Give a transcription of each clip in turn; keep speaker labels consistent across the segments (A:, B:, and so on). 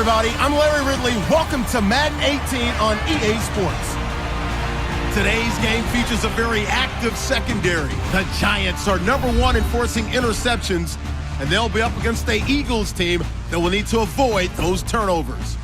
A: everybody. I'm Larry Ridley. Welcome to Madden 18 on EA Sports. Today's game features a very active secondary. The Giants are #1 in forcing interceptions, and they'll be up against the Eagles team that will need to avoid those turnovers.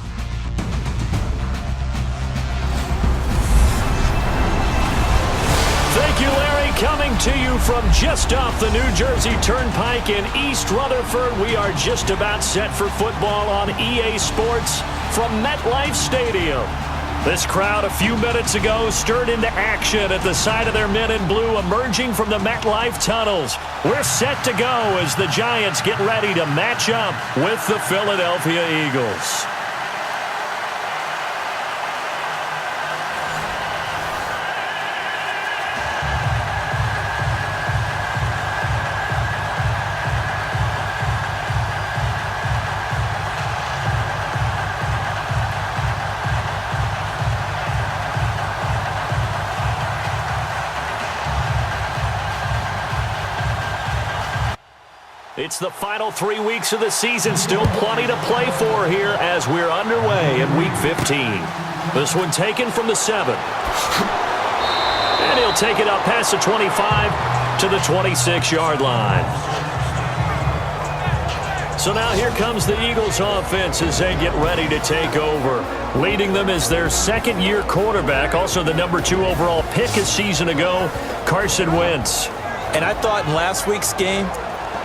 B: Thank you, Larry. Coming to you from just off the New Jersey Turnpike in East Rutherford, we are just about set for football on EA Sports from MetLife Stadium. This crowd a few minutes ago stirred into action at the side of their men in blue emerging from the MetLife tunnels. We're set to go as the Giants get ready to match up with the Philadelphia Eagles. It's the final 3 weeks of the season. Still plenty to play for here as we're underway in Week 15. This one taken from the 7. And he'll take it up past the 25 to the 26-yard line. So now here comes the Eagles offense as they get ready to take over. Leading them is their second-year quarterback, also the #2 overall pick a season ago, Carson Wentz.
C: And I thought in last week's game,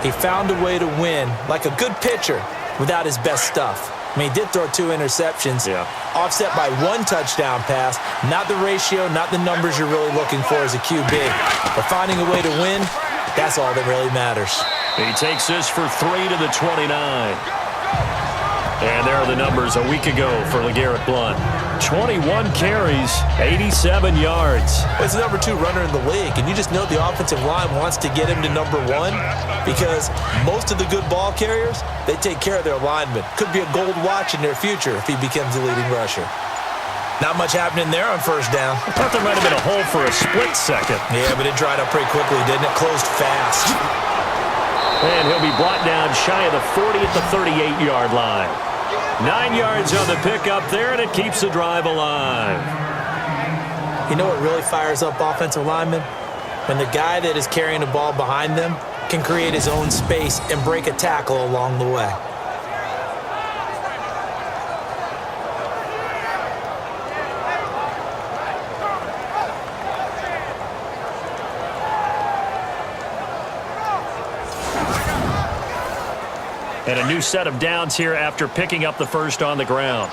C: he found a way to win like a good pitcher without his best stuff. I mean, he did throw 2 interceptions, offset by 1 touchdown pass. Not the ratio, not the numbers you're really looking for as a QB. But finding a way to win, that's all that really matters.
B: He takes this for 3 to the 29. And there are the numbers a week ago for LeGarrette Blount. 21 carries, 87 yards.
C: He's the #2 runner in the league, and you just know the offensive line wants to get him to #1 because most of the good ball carriers, they take care of their linemen. Could be a gold watch in their future if he becomes the leading rusher. Not much happening there on first down.
B: I thought there might have been a hole for a split second.
C: Yeah, but it dried up pretty quickly, didn't it? Closed fast.
B: And he'll be brought down shy of the 40 at the 38-yard line. 9 yards on the pickup there, and it keeps the drive alive.
C: You know what really fires up offensive linemen? When the guy that is carrying the ball behind them can create his own space and break a tackle along the way.
B: And a new set of downs here after picking up the first on the ground.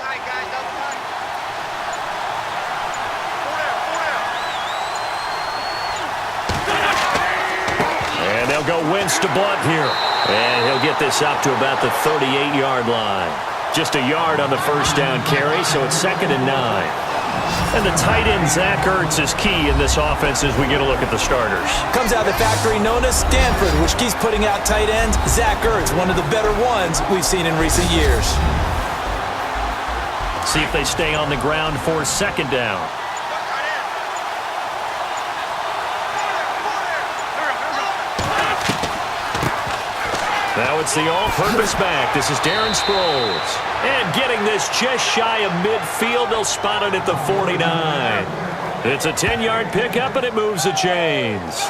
B: And they'll go Wentz to Blount here. And he'll get this up to about the 38-yard line. Just a yard on the first down carry, so it's 2nd and 9. And the tight end, Zach Ertz, is key in this offense as we get a look at the starters.
C: Comes out of the factory known as Stanford, which keeps putting out tight ends. Zach Ertz, one of the better ones we've seen in recent years.
B: See if they stay on the ground for 2nd down. Now it's the all-purpose back. This is Darren Sproles. And getting this just shy of midfield, they'll spot it at the 49. It's a 10-yard pickup, and it moves the chains.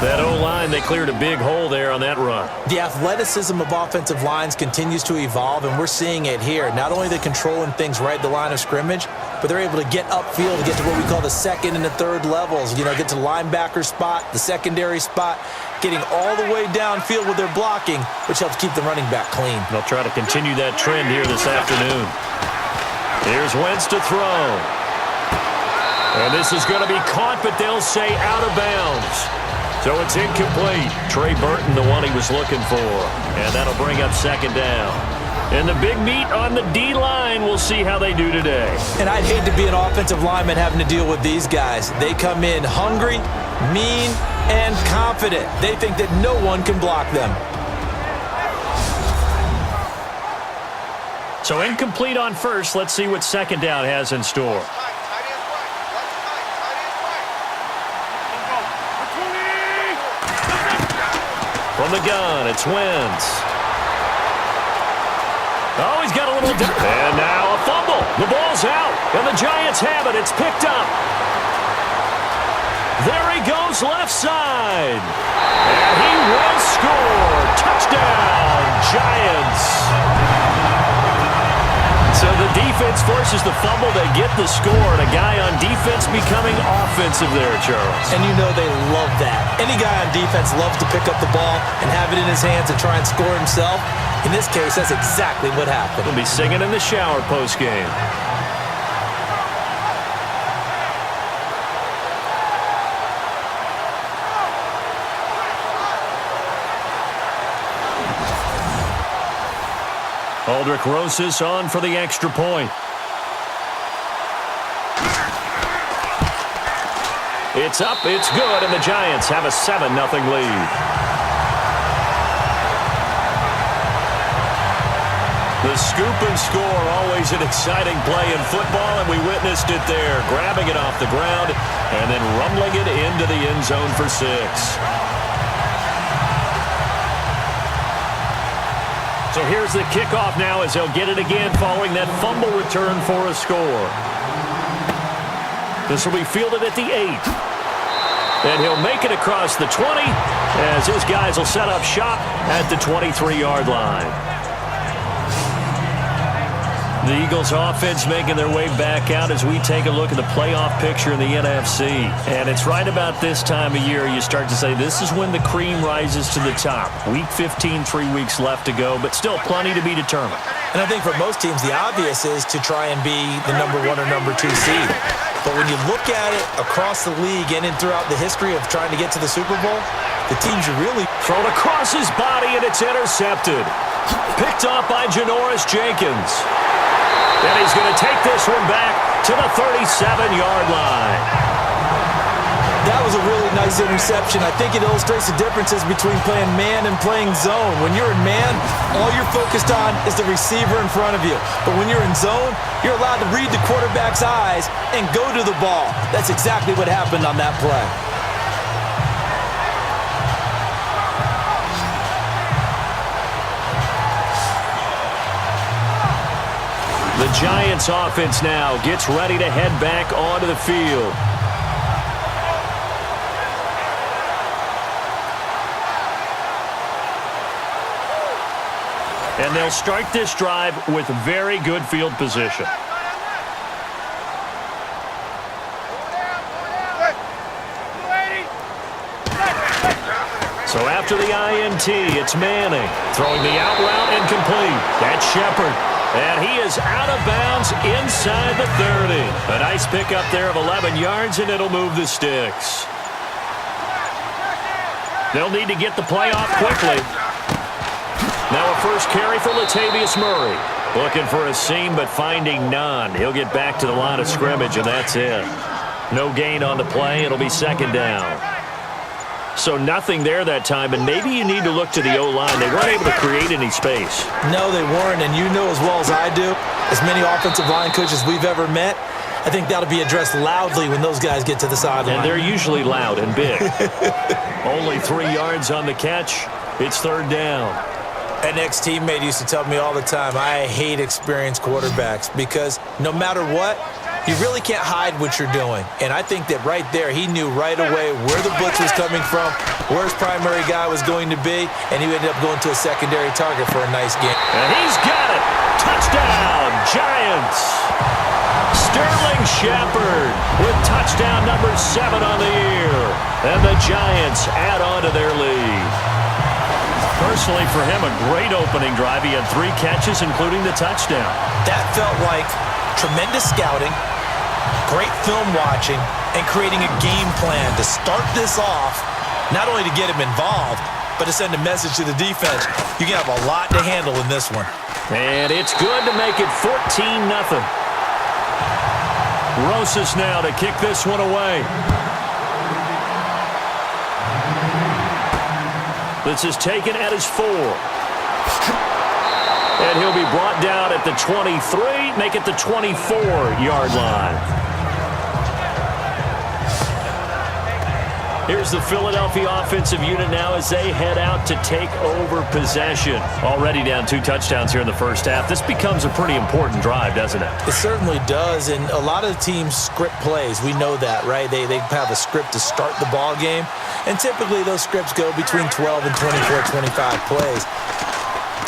B: That O-line, they cleared a big hole there on that run.
C: The athleticism of offensive lines continues to evolve, and we're seeing it here. Not only are they controlling things right at the line of scrimmage, but they're able to get upfield to get to what we call the 2nd and the 3rd levels. You know, get to the linebacker spot, the secondary spot, getting all the way downfield with their blocking, which helps keep the running back clean.
B: They'll try to continue that trend here this afternoon. Here's Wentz to throw. And this is going to be caught, but they'll say out of bounds. So it's incomplete. Trey Burton, the one he was looking for. And that'll bring up 2nd down. And the big meat on the D-line, we'll see how they do today.
C: And I'd hate to be an offensive lineman having to deal with these guys. They come in hungry, mean, and confident. They think that no one can block them.
B: So incomplete on first. Let's see what 2nd down has in store. From the gun, it's Wentz. Oh, he's got a little... And now a fumble. The ball's out, and the Giants have it. It's picked up. There he goes left side. And he will score. Touchdown, Giants. So the defense forces the fumble. They get the score, and a guy on defense becoming offensive there, Charles.
C: And you know they love that. Any guy on defense loves to pick up the ball and have it in his hands and try and score himself. In this case, that's exactly what happened.
B: He'll be singing in the shower post-game. Aldrich Rosas on for the extra point. It's up, it's good, and the Giants have a 7-0 lead. The scoop and score, always an exciting play in football, and we witnessed it there, grabbing it off the ground and then rumbling it into the end zone for 6. So here's the kickoff now as they'll get it again following that fumble return for a score. This will be fielded at the 8. And he'll make it across the 20 as his guys will set up shop at the 23-yard line. The Eagles offense making their way back out as we take a look at the playoff picture in the NFC. And it's right about this time of year you start to say this is when the cream rises to the top. Week 15, 3 weeks left to go, but still plenty to be determined.
C: And I think for most teams the obvious is to try and be the number 1 or number 2 seed. But when you look at it across the league and throughout the history of trying to get to the Super Bowl, the teams are really...
B: Thrown across his body and it's intercepted. Picked off by Janoris Jenkins. And he's going to take this one back to the 37-yard line.
C: That was a really nice interception. I think it illustrates the differences between playing man and playing zone. When you're in man, all you're focused on is the receiver in front of you. But when you're in zone, you're allowed to read the quarterback's eyes and go to the ball. That's exactly what happened on that play.
B: The Giants offense now gets ready to head back onto the field. And they'll start this drive with very good field position. So after the INT, it's Manning throwing the out route incomplete. That's Shepard. And he is out of bounds inside the 30. A nice pickup there of 11 yards, and it'll move the sticks. They'll need to get the play off quickly. Now a first carry for Latavius Murray. Looking for a seam, but finding none. He'll get back to the line of scrimmage, and that's it. No gain on the play. It'll be second down. So nothing there that time, and maybe you need to look to the O-line. They weren't able to create any space.
C: No, they weren't, and you know as well as I do, as many offensive line coaches we've ever met, I think that'll be addressed loudly when those guys get to the sideline.
B: And they're usually loud and big. Only 3 yards on the catch. It's third down.
C: An ex-teammate used to tell me all the time, I hate experienced quarterbacks because no matter what, you really can't hide what you're doing. And I think that right there, he knew right away where the blitz was coming from, where his primary guy was going to be, and he ended up going to a secondary target for a nice game.
B: And he's got it. Touchdown, Giants. Sterling Shepard with touchdown number 7 on the year. And the Giants add on to their lead. Personally, for him, a great opening drive. He had 3 catches, including the touchdown.
C: That felt like tremendous scouting, great film watching, and creating a game plan to start this off, not only to get him involved, but to send a message to the defense. You can have a lot to handle in this one.
B: And it's good to make it 14-0. Rosas now to kick this one away. This is taken at his 4. And he'll be brought down at the 23, make it the 24-yard line. Here's the Philadelphia offensive unit now as they head out to take over possession. Already down 2 touchdowns here in the first half. This becomes a pretty important drive, doesn't it?
C: It certainly does, and a lot of teams script plays. We know that, right? They have a script to start the ball game, and typically those scripts go between 12 and 24, 25 plays.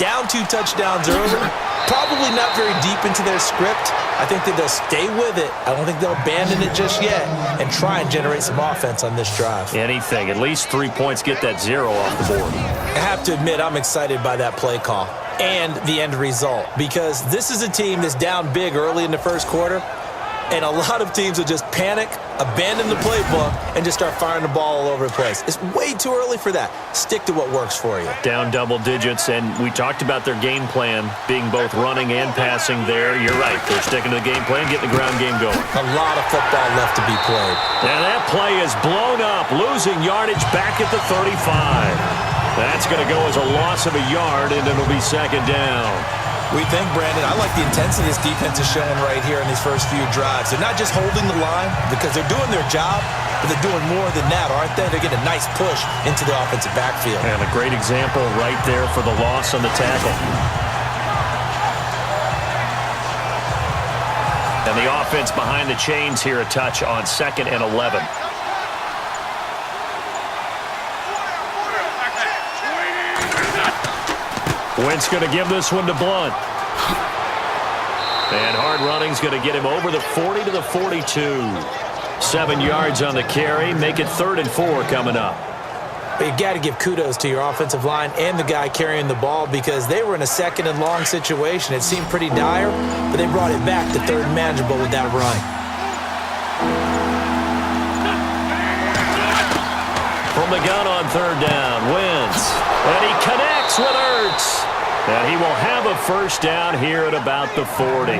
C: Down 2 touchdowns early, probably not very deep into their script. I think that they'll stay with it. I don't think they'll abandon it just yet and try and generate some offense on this drive.
B: Anything. At least 3 points, get that 0 off the board.
C: I have to admit, I'm excited by that play call and the end result because this is a team that's down big early in the first quarter, and a lot of teams will just panic, abandon the playbook, and just start firing the ball all over the place. It's way too early for that. Stick to what works for you.
B: Down double digits, and we talked about their game plan being both running and passing there. You're right. They're sticking to the game plan, getting the ground game going.
C: A lot of football left to be played.
B: And that play is blown up, losing yardage back at the 35. That's going to go as a loss of a yard, and it'll be second down.
C: We think, Brandon, I like the intensity this defense is showing right here in these first few drives. They're not just holding the line because they're doing their job, but they're doing more than that, aren't they? They're getting a nice push into the offensive backfield.
B: And a great example right there for the loss on the tackle. And the offense behind the chains here, a touch on 2nd and 11. Wentz going to give this one to Blunt. And hard running's going to get him over the 40 to the 42. 7 yards on the carry. Make it 3rd and 4 coming up.
C: But you got to give kudos to your offensive line and the guy carrying the ball because they were in a 2nd and long situation. It seemed pretty dire, but they brought it back to 3rd and manageable with that run.
B: From the gun on 3rd down, Wentz. And he connects with Ertz. And he will have a first down here at about the 40.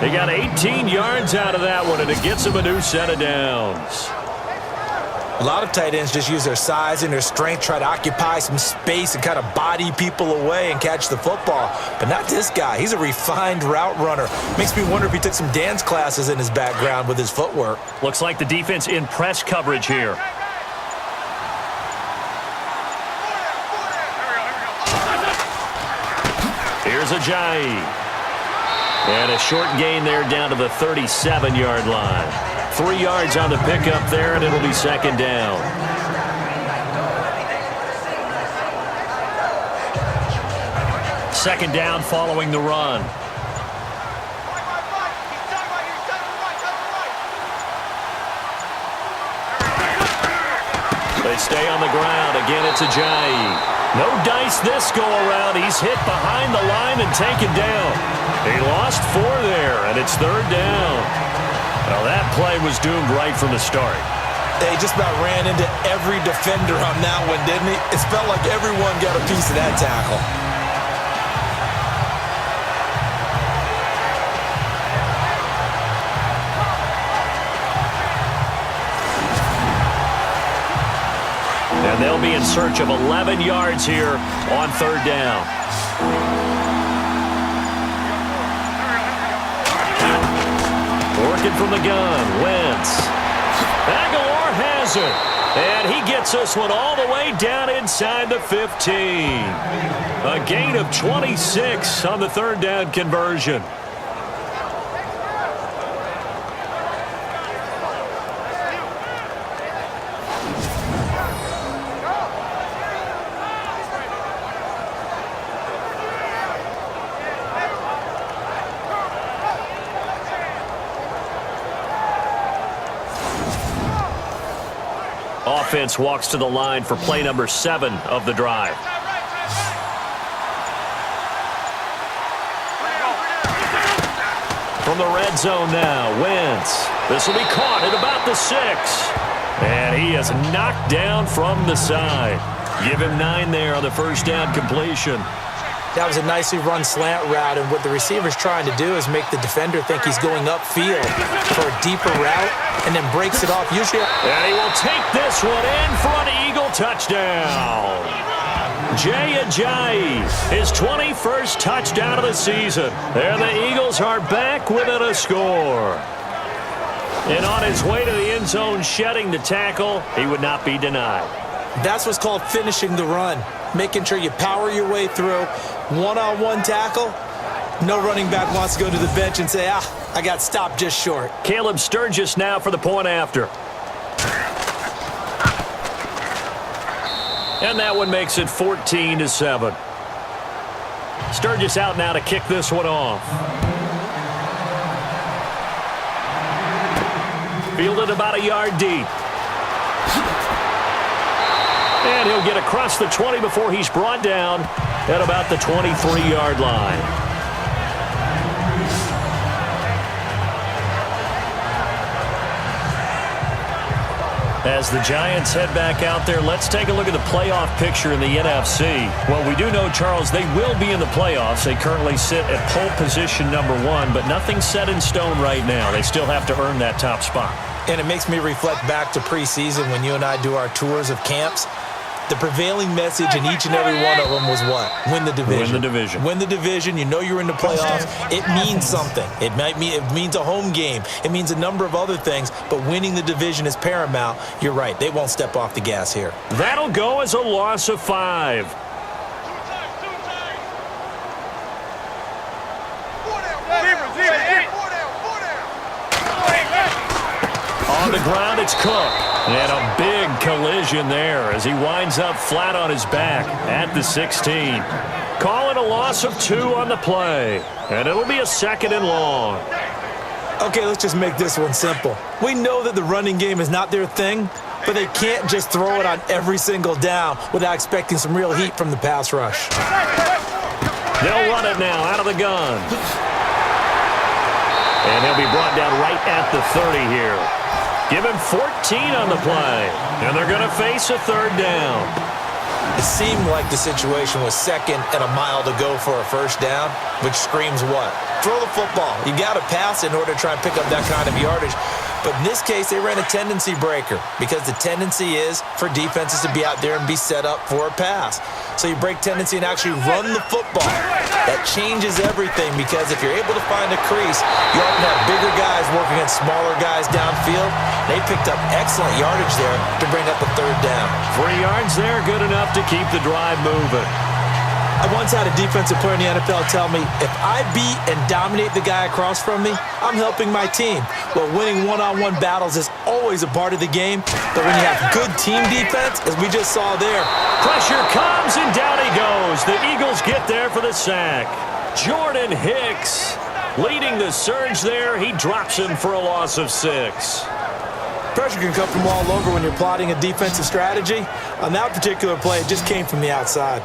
B: He got 18 yards out of that one, and it gets him a new set of downs.
C: A lot of tight ends just use their size and their strength, try to occupy some space and kind of body people away and catch the football. But not this guy. He's a refined route runner. Makes me wonder if he took some dance classes in his background with his footwork.
B: Looks like the defense in press coverage here. Here's Ajayi. And a short gain there down to the 37-yard line. 3 yards on the pickup there, and it'll be second down. Second down following the run. They stay on the ground. Again, it's Ajayi. No dice this go-around. He's hit behind the line and taken down. He lost 4 there, and it's 3rd down. Well, that play was doomed right from the start.
C: They just about ran into every defender on that one, didn't he? It felt like everyone got a piece of that tackle.
B: And they'll be in search of 11 yards here on 3rd down. Working from the gun, Wentz. Aguilar has it. And he gets this one all the way down inside the 15. A gain of 26 on the 3rd down conversion. Offense walks to the line for play number 7 of the drive. From the red zone now, Wentz. This will be caught at about the 6. And he is knocked down from the side. Give him 9 there on the first down completion.
C: That was a nicely run slant route, and what the receiver's trying to do is make the defender think he's going upfield for a deeper route and then breaks it off. Usually,
B: and he will take this one in for an Eagle touchdown. Jay Ajayi, his 21st touchdown of the season. And the Eagles are back within a score. And on his way to the end zone, shedding the tackle, he would not be denied.
C: That's what's called finishing the run, making sure you power your way through. One-on-one tackle, no running back wants to go to the bench and say, I got stopped just short.
B: Caleb Sturgis now for the point after. And that one makes it 14-7. Sturgis out now to kick this one off. Fielded about a yard deep. And he'll get across the 20 before he's brought down at about the 23-yard line. As the Giants head back out there, let's take a look at the playoff picture in the NFC. Well, we do know, Charles, they will be in the playoffs. They currently sit at pole position number 1, but nothing's set in stone right now. They still have to earn that top spot.
C: And it makes me reflect back to preseason when you and I do our tours of camps. The prevailing message in each and every one of them was what? Win the division.
B: Win the division.
C: Win the division. You know you're in the playoffs. It means something. It means a home game. It means a number of other things, but winning the division is paramount. You're right. They won't step off the gas here.
B: That'll go as a loss of 5. On the ground, it's Cook. And a big collision there as he winds up flat on his back at the 16. Calling a loss of 2 on the play. And it'll be a 2nd and long.
C: Okay, let's just make this one simple. We know that the running game is not their thing, but they can't just throw it on every single down without expecting some real heat from the pass rush.
B: They'll run it now out of the gun. And he'll be brought down right at the 30 here. Give him 14 on the play. And they're going to face a 3rd down.
C: It seemed like the situation was 2nd and a mile to go for a 1st down, which screams what? Throw the football. You got to pass in order to try and pick up that kind of yardage. But in this case, they ran a tendency breaker because the tendency is for defenses to be out there and be set up for a pass. So you break tendency and actually run the football. That changes everything because if you're able to find a crease, you often have bigger guys working against smaller guys downfield. They picked up excellent yardage there to bring up a 3rd down.
B: 3 yards there, good enough to keep the drive moving.
C: I once had a defensive player in the NFL tell me, if I beat and dominate the guy across from me, I'm helping my team. Well, winning one-on-one battles is always a part of the game, but when you have good team defense, as we just saw there.
B: Pressure comes, and down he goes. The Eagles get there for the sack. Jordan Hicks leading the surge there. He drops him for a loss of 6.
C: Pressure can come from all over when you're plotting a defensive strategy. On that particular play, it just came from the outside.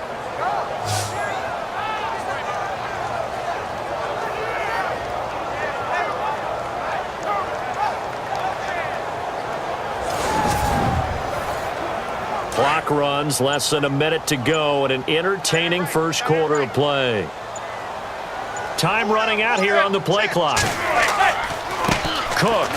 B: Clock runs, less than a minute to go, and an entertaining first quarter of play. Time running out here on the play clock. Cook.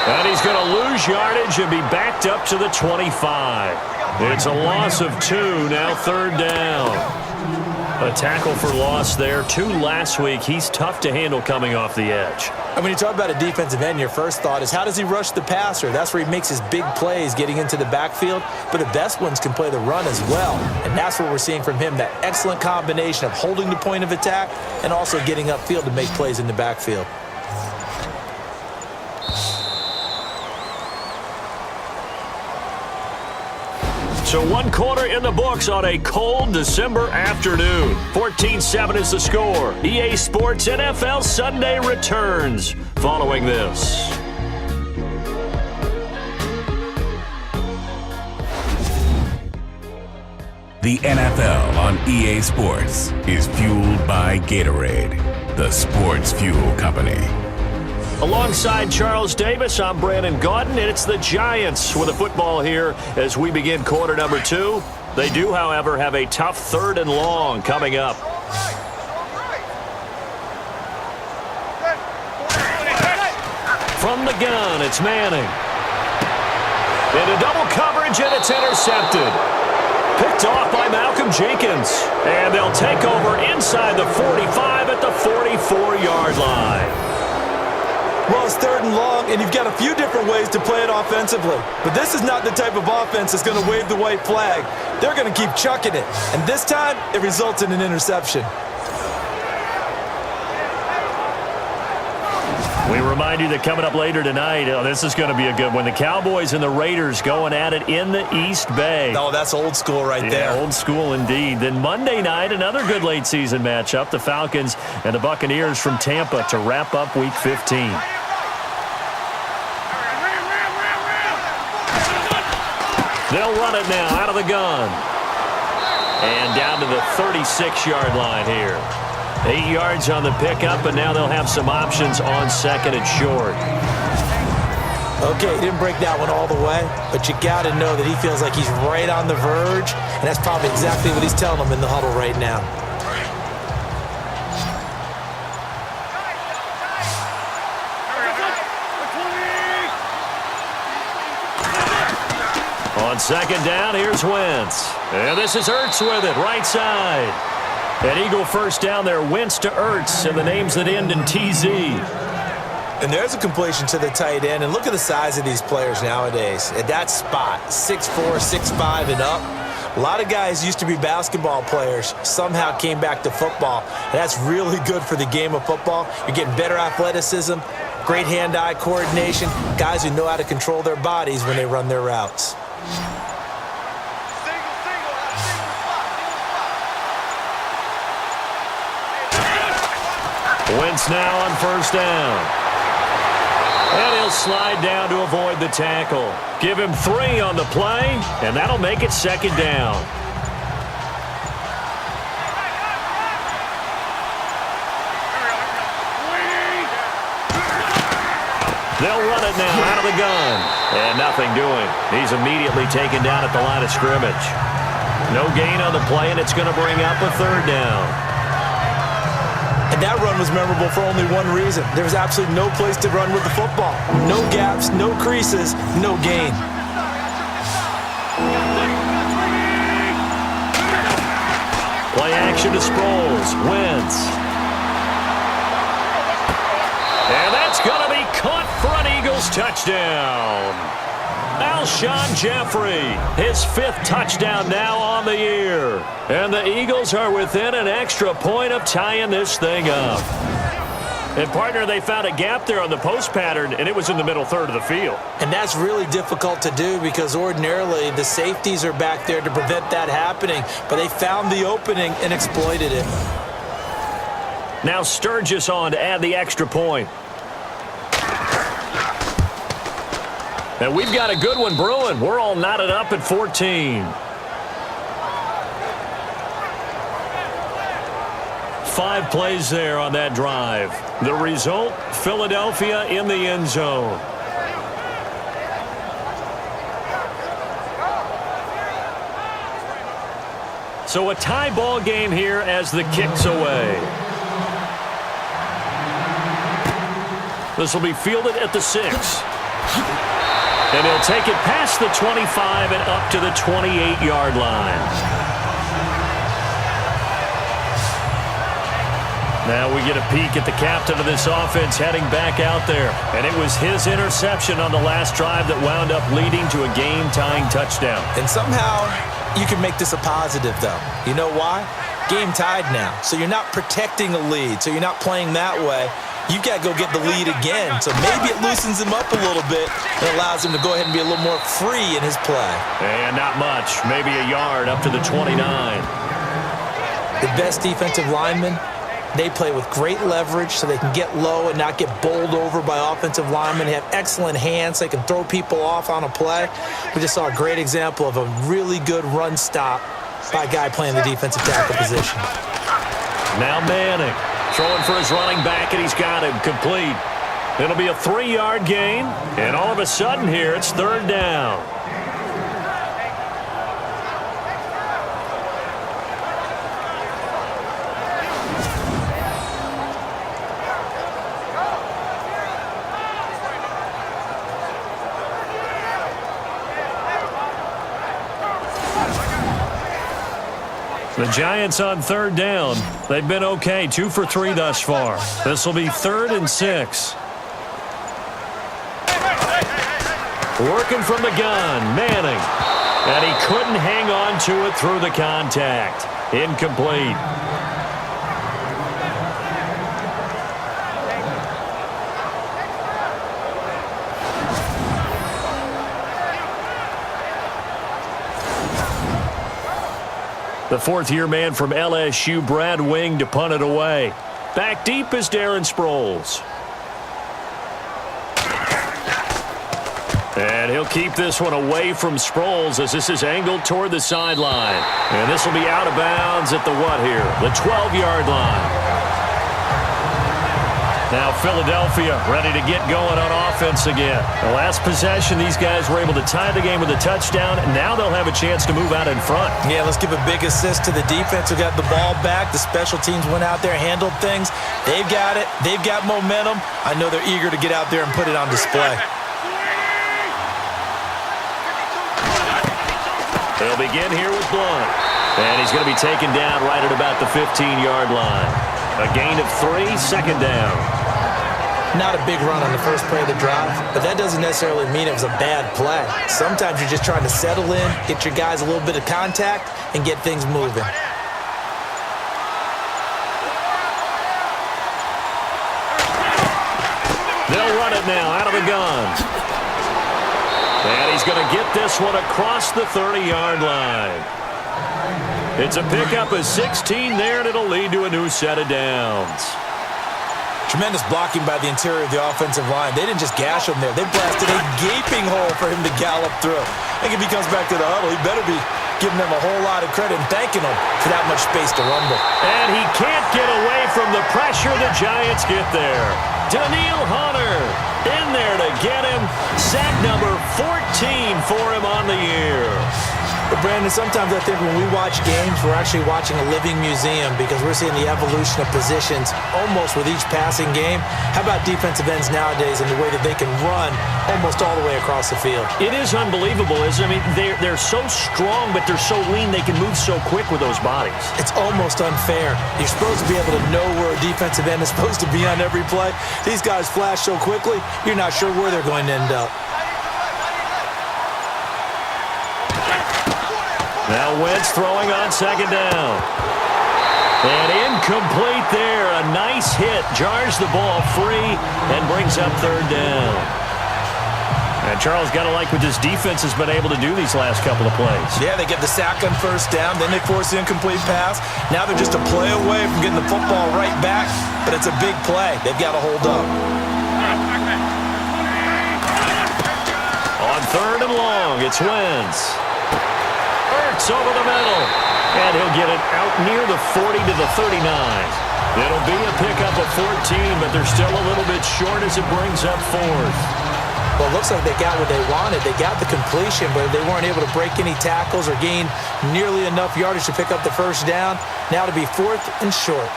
B: And he's going to lose yardage and be backed up to the 25. It's a loss of 2, now 3rd down. A tackle for loss there. 2 last week. He's tough to handle coming off the edge.
C: And when you talk about a defensive end, your first thought is how does he rush the passer? That's where he makes his big plays getting into the backfield. But the best ones can play the run as well. And that's what we're seeing from him, that excellent combination of holding the point of attack and also getting upfield to make plays in the backfield.
B: So 1 quarter in the books on a cold December afternoon. 14-7 is the score. EA Sports NFL Sunday returns following this.
D: The NFL on EA Sports is fueled by Gatorade, the sports fuel company.
B: Alongside Charles Davis, I'm Brandon Gaudin, and it's the Giants with the football here as we begin quarter number 2. They do, however, have a tough 3rd and long coming up. From the gun, it's Manning. Into double coverage, and it's intercepted. Picked off by Malcolm Jenkins. And they'll take over inside the 45 at the 44-yard line.
C: Well, it's 3rd and long, and you've got a few different ways to play it offensively. But this is not the type of offense that's going to wave the white flag. They're going to keep chucking it. And this time, it results in an interception.
B: We remind you that coming up later tonight, this is going to be a good one. The Cowboys and the Raiders going at it in the East Bay.
C: Oh, that's old school right there.
B: Old school indeed. Then Monday night, another good late season matchup. The Falcons and the Buccaneers from Tampa to wrap up Week 15. They'll run it now out of the gun. And down to the 36-yard line here. 8 yards on the pickup, and now they'll have some options on 2nd and short.
C: Okay, he didn't break that one all the way, but you got to know that he feels like he's right on the verge, and that's probably exactly what he's telling them in the huddle right now.
B: On 2nd down, here's Wentz. And this is Ertz with it, right side. An Eagle first down there, Wentz to Ertz, and the names that end in TZ.
C: And there's a completion to the tight end, and look at the size of these players nowadays. At that spot, 6'4", 6'5", and up. A lot of guys used to be basketball players, somehow came back to football, and that's really good for the game of football. You're getting better athleticism, great hand-eye coordination, guys who know how to control their bodies when they run their routes.
B: Wentz now on 1st down. And he'll slide down to avoid the tackle. Give him 3 on the play, and that'll make it 2nd down. They'll run it now out of the gun. And nothing doing. He's immediately taken down at the line of scrimmage. No gain on the play, and it's going to bring up a 3rd down.
C: And that run was memorable for only one reason. There was absolutely no place to run with the football. No gaps, no creases, no gain.
B: Play action to Sproles. Wentz. And that's going to be caught for an Eagles touchdown. Alshon Jeffrey, his 5th touchdown now on the year. And the Eagles are within an extra point of tying this thing up. And, partner, they found a gap there on the post pattern, and it was in the middle 3rd of the field.
C: And that's really difficult to do because ordinarily the safeties are back there to prevent that happening. But they found the opening and exploited it.
B: Now Sturgis on to add the extra point. And we've got a good one brewing. We're all knotted up at 14. 5 plays there on that drive. The result, Philadelphia in the end zone. So a tie ball game here as the kick's away. This will be fielded at the 6. And he'll take it past the 25 and up to the 28-yard line. Now we get a peek at the captain of this offense heading back out there. And it was his interception on the last drive that wound up leading to a game-tying touchdown.
C: And somehow you can make this a positive, though. You know why? Game tied now. So you're not protecting a lead. So you're not playing that way. You've got to go get the lead again. So maybe it loosens him up a little bit and allows him to go ahead and be a little more free in his play.
B: And not much. Maybe a yard up to the 29.
C: The best defensive linemen, they play with great leverage so they can get low and not get bowled over by offensive linemen. They have excellent hands. They can throw people off on a play. We just saw a great example of a really good run stop by a guy playing the defensive tackle position.
B: Now Manning. Throwing for his running back, and he's got him complete. It'll be a 3-yard gain, and all of a sudden here, it's 3rd down. The Giants on 3rd down. They've been okay, 2 for 3 thus far. This will be 3rd and 6. Working from the gun, Manning. And he couldn't hang on to it through the contact. Incomplete. The fourth-year man from LSU, Brad Wing, to punt it away. Back deep is Darren Sproles. And he'll keep this one away from Sproles as this is angled toward the sideline. And this will be out of bounds at the what here? The 12-yard line. Now Philadelphia ready to get going on offense again. The last possession, these guys were able to tie the game with a touchdown, and now they'll have a chance to move out in front.
C: Yeah, let's give a big assist to the defense who got the ball back. The special teams went out there, handled things. They've got it. They've got momentum. I know they're eager to get out there and put it on display.
B: They'll begin here with Blunt. And he's going to be taken down right at about the 15-yard line. A gain of 3, second down.
C: Not a big run on the first play of the drive, but that doesn't necessarily mean it was a bad play. Sometimes you're just trying to settle in, get your guys a little bit of contact, and get things moving.
B: They'll run it now out of the gun. And he's going to get this one across the 30-yard line. It's a pickup of 16 there, and it'll lead to a new set of downs.
C: Tremendous blocking by the interior of the offensive line. They didn't just gash him there. They blasted a gaping hole for him to gallop through. I think if he comes back to the huddle, he better be giving them a whole lot of credit and thanking them for that much space to rumble.
B: And he can't get away from the pressure the Giants get there. Daniil Hunter in there to get him. Sack number 14 for him on the year.
C: But Brandon, sometimes I think when we watch games, we're actually watching a living museum because we're seeing the evolution of positions almost with each passing game. How about defensive ends nowadays and the way that they can run almost all the way across the field?
B: It is unbelievable, isn't it? I mean, they're so strong, but they're so lean, they can move so quick with those bodies.
C: It's almost unfair. You're supposed to be able to know where a defensive end is supposed to be on every play. These guys flash so quickly, you're not sure where they're going to end up.
B: Now Wentz throwing on second down. And incomplete there. A nice hit. Jars the ball free and brings up third down. And Charles, got to like what this defense has been able to do these last couple of plays.
C: Yeah, they get the sack on first down. Then they force the incomplete pass. Now they're just a play away from getting the football right back. But it's a big play. They've got to hold up.
B: On third and long, it's Wentz. Over the middle, and he'll get it out near the 40 to the 39. It'll be a pickup of 14, but they're still a little bit short as it brings up fourth.
C: Well, it looks like they got what they wanted. They got the completion, but they weren't able to break any tackles or gain nearly enough yardage to pick up the first down. Now to be fourth and short.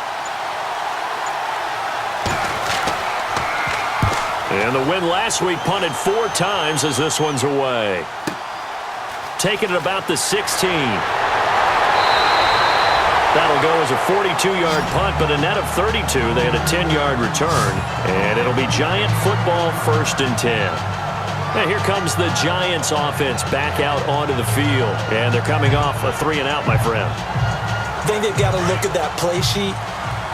B: And the win last week punted 4 times as this one's away. Taking it about the 16. That'll go as a 42-yard punt, but a net of 32. They had a 10-yard return, and it'll be Giant football, 1st and 10. Now here comes the Giants offense back out onto the field, and they're coming off a 3-and-out, my friend.
C: I think they've got to look at that play sheet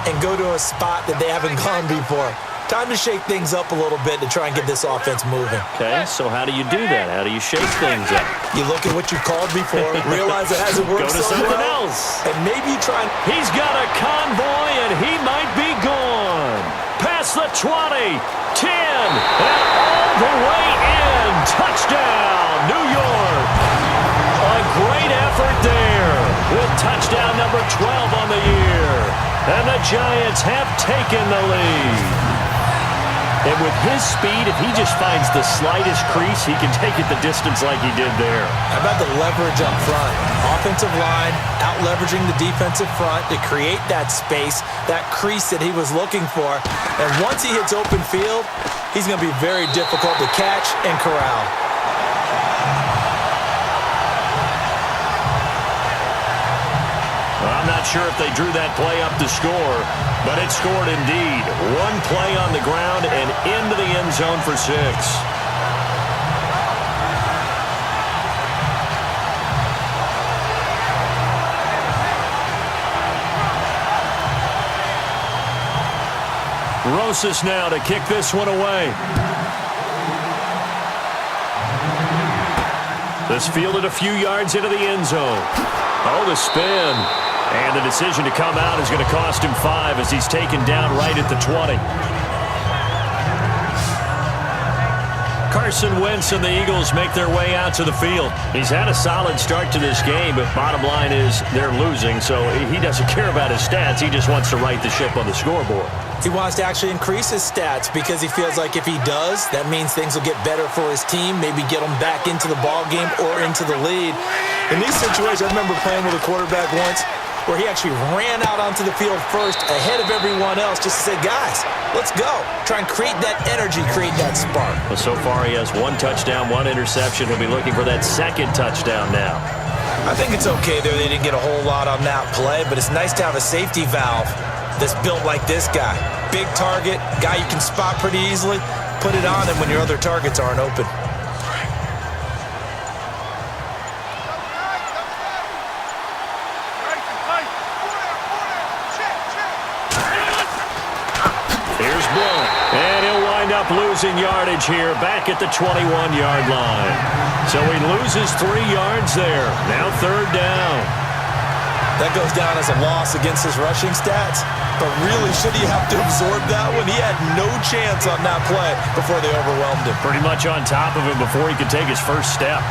C: and go to a spot that they haven't gone before. Time to shake things up a little bit to try and get this offense moving.
B: Okay, so how do you do that? How do you shake things up?
C: You look at what you've called before, realize it hasn't worked
B: Go to
C: so
B: something
C: well,
B: else.
C: and maybe you try and...
B: He's got a convoy, and he might be gone. Past the 20, 10, and all the way in. Touchdown, New York. A great effort there with touchdown number 12 on the year. And the Giants have taken the lead. And with his speed, if he just finds the slightest crease, he can take it the distance like he did there.
C: How about the leverage up front? Offensive line, out-leveraging the defensive front to create that space, that crease that he was looking for. And once he hits open field, he's going to be very difficult to catch and corral.
B: I'm not sure if they drew that play up to score, but it scored indeed. One play on the ground and into the end zone for 6. Rosas now to kick this one away. This fielded a few yards into the end zone. Oh, the spin. And the decision to come out is going to cost him 5 as he's taken down right at the 20. Carson Wentz and the Eagles make their way out to the field. He's had a solid start to this game, but bottom line is they're losing, so he doesn't care about his stats. He just wants to right the ship on the scoreboard.
C: He wants to actually increase his stats because he feels like if he does, that means things will get better for his team, maybe get him back into the ball game or into the lead. In these situations, I remember playing with a quarterback once where he actually ran out onto the field first ahead of everyone else just to say, guys, let's go. Try and create that energy, create that spark.
B: Well, so far he has 1 touchdown, 1 interception. He'll be looking for that second touchdown now.
C: I think it's okay there. They didn't get a whole lot on that play, but it's nice to have a safety valve that's built like this guy. Big target, guy you can spot pretty easily. Put it on him when your other targets aren't open.
B: Here's Blunt, and he'll wind up losing yardage here back at the 21-yard line. So he loses 3 yards there. Now 3rd down.
C: That goes down as a loss against his rushing stats, but really, should he have to absorb that one? He had no chance on that play before they overwhelmed him.
B: Pretty much on top of him before he could take his first step.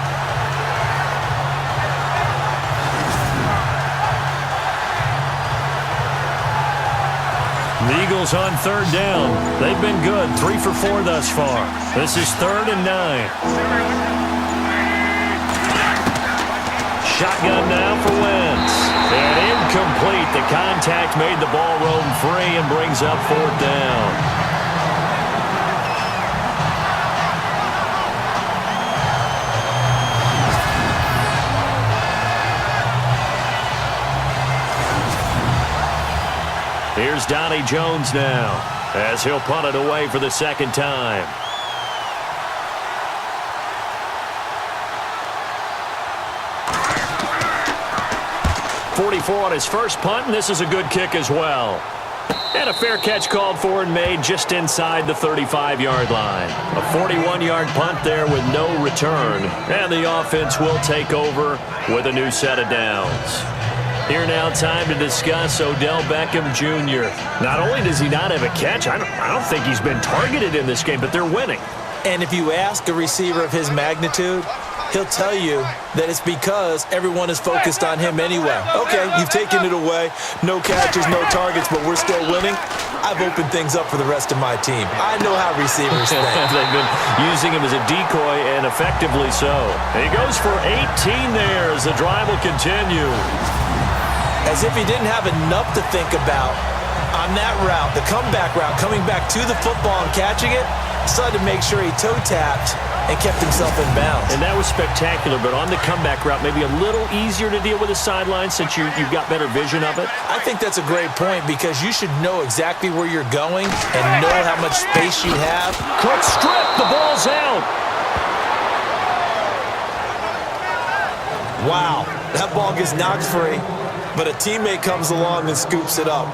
B: The Eagles on 3rd down. They've been good, 3 for 4 thus far. This is 3rd and 9. Shotgun now for Wentz. And incomplete. The contact made the ball roam free and brings up 4th down. Here's Donnie Jones now as he'll punt it away for the 2nd time. .44 on his first punt, and this is a good kick as well. And a fair catch called for and made just inside the 35-yard line. A 41-yard punt there with no return. And the offense will take over with a new set of downs. Here now, time to discuss Odell Beckham Jr. Not only does he not have a catch, I don't think he's been targeted in this game, but they're winning.
C: And if you ask a receiver of his magnitude, he'll tell you that it's because everyone is focused on him anyway. Okay, you've taken it away. No catches, no targets, but we're still winning. I've opened things up for the rest of my team. I know how receivers think.
B: They've been using him as a decoy, and effectively so. He goes for 18 there as the drive will continue.
C: As if he didn't have enough to think about on that route, the comeback route, coming back to the football and catching it, decided to make sure he toe-tapped and kept himself in bounds.
B: And that was spectacular, but on the comeback route, maybe a little easier to deal with the sideline since you've got better vision of it.
C: I think that's a great point because you should know exactly where you're going and know how much space you have.
B: Cook strip, the ball's out.
C: Wow, that ball gets knocked free, but a teammate comes along and scoops it up.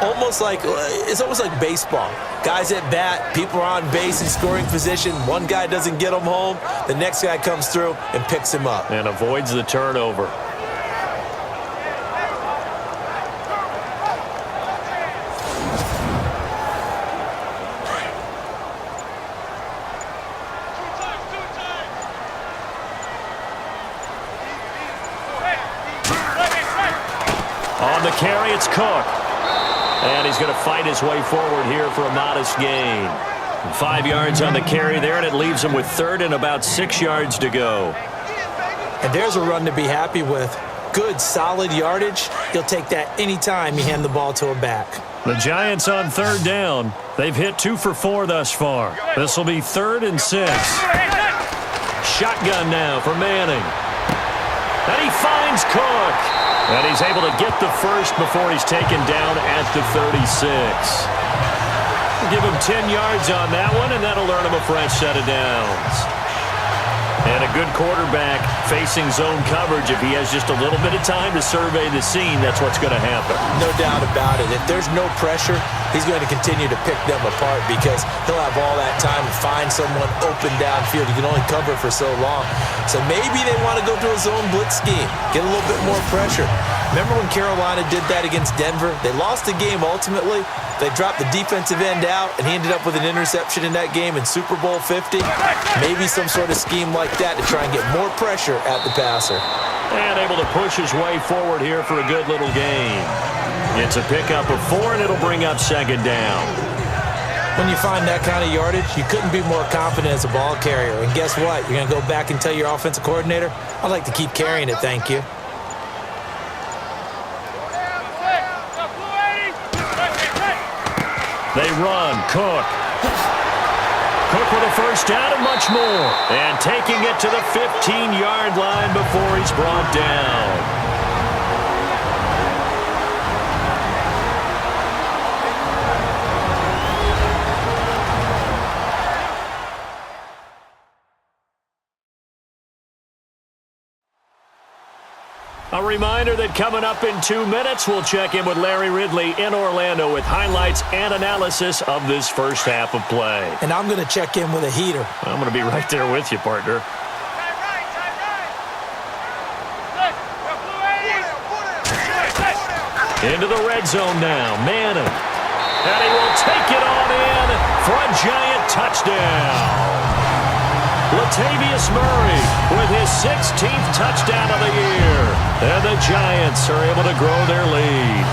C: It's almost like baseball. Guys at bat, people are on base in scoring position. One guy doesn't get him home. The next guy comes through and picks him up.
B: And avoids the turnover. On the carry, it's Cook. And he's going to fight his way forward here for a modest gain. 5 yards on the carry there, and it leaves him with 3rd and about 6 yards to go.
C: And there's a run to be happy with. Good, solid yardage. He'll take that anytime you hand the ball to a back.
B: The Giants on 3rd down. They've hit 2 for 4 thus far. This will be 3rd and 6. Shotgun now for Manning. And he finds Cook. And he's able to get the first before he's taken down at the 36. Give him 10 yards on that one, and that'll earn him a fresh set of downs. And a good quarterback facing zone coverage, if he has just a little bit of time to survey the scene, that's what's going to happen.
C: No doubt about it. If there's no pressure, he's going to continue to pick them apart because he'll have all that time to find someone open downfield. You can only cover for so long. So maybe they want to go to a zone blitz scheme, get a little bit more pressure. Remember when Carolina did that against Denver? They lost the game ultimately. They dropped the defensive end out, and he ended up with an interception in that game in Super Bowl 50. Maybe some sort of scheme like that to try and get more pressure at the passer.
B: And able to push his way forward here for a good little gain. It's a pickup of 4, and it'll bring up second down.
C: When you find that kind of yardage, you couldn't be more confident as a ball carrier. And guess what? You're going to go back and tell your offensive coordinator, I'd like to keep carrying it, thank you.
B: They run. Cook. Cook with a first down and much more. And taking it to the 15-yard line before he's brought down. A reminder that coming up in 2 minutes, we'll check in with Larry Ridley in Orlando with highlights and analysis of this first half of play.
C: And I'm going to check in with a heater.
B: I'm going to be right there with you, partner. Into the red zone now. Madden. And he will take it on in for a giant touchdown. Latavius Murray with his 16th touchdown of the year. And the Giants are able to grow their lead.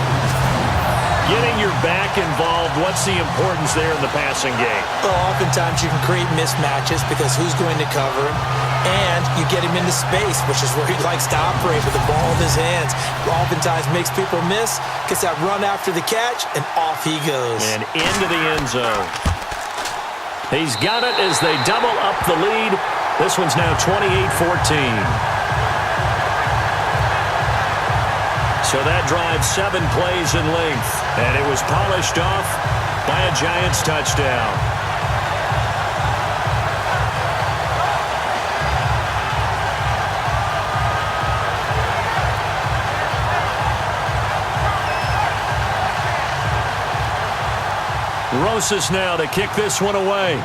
B: Getting your back involved, what's the importance there in the passing game?
C: Well, oftentimes you can create mismatches because who's going to cover him? And you get him into space, which is where he likes to operate with the ball in his hands. Oftentimes makes people miss, gets that run after the catch, and off he goes.
B: And into the end zone. He's got it as they double up the lead. This one's now 28-14. So that drives 7 plays in length. And it was polished off by a Giants touchdown. Rosas now to kick this one away.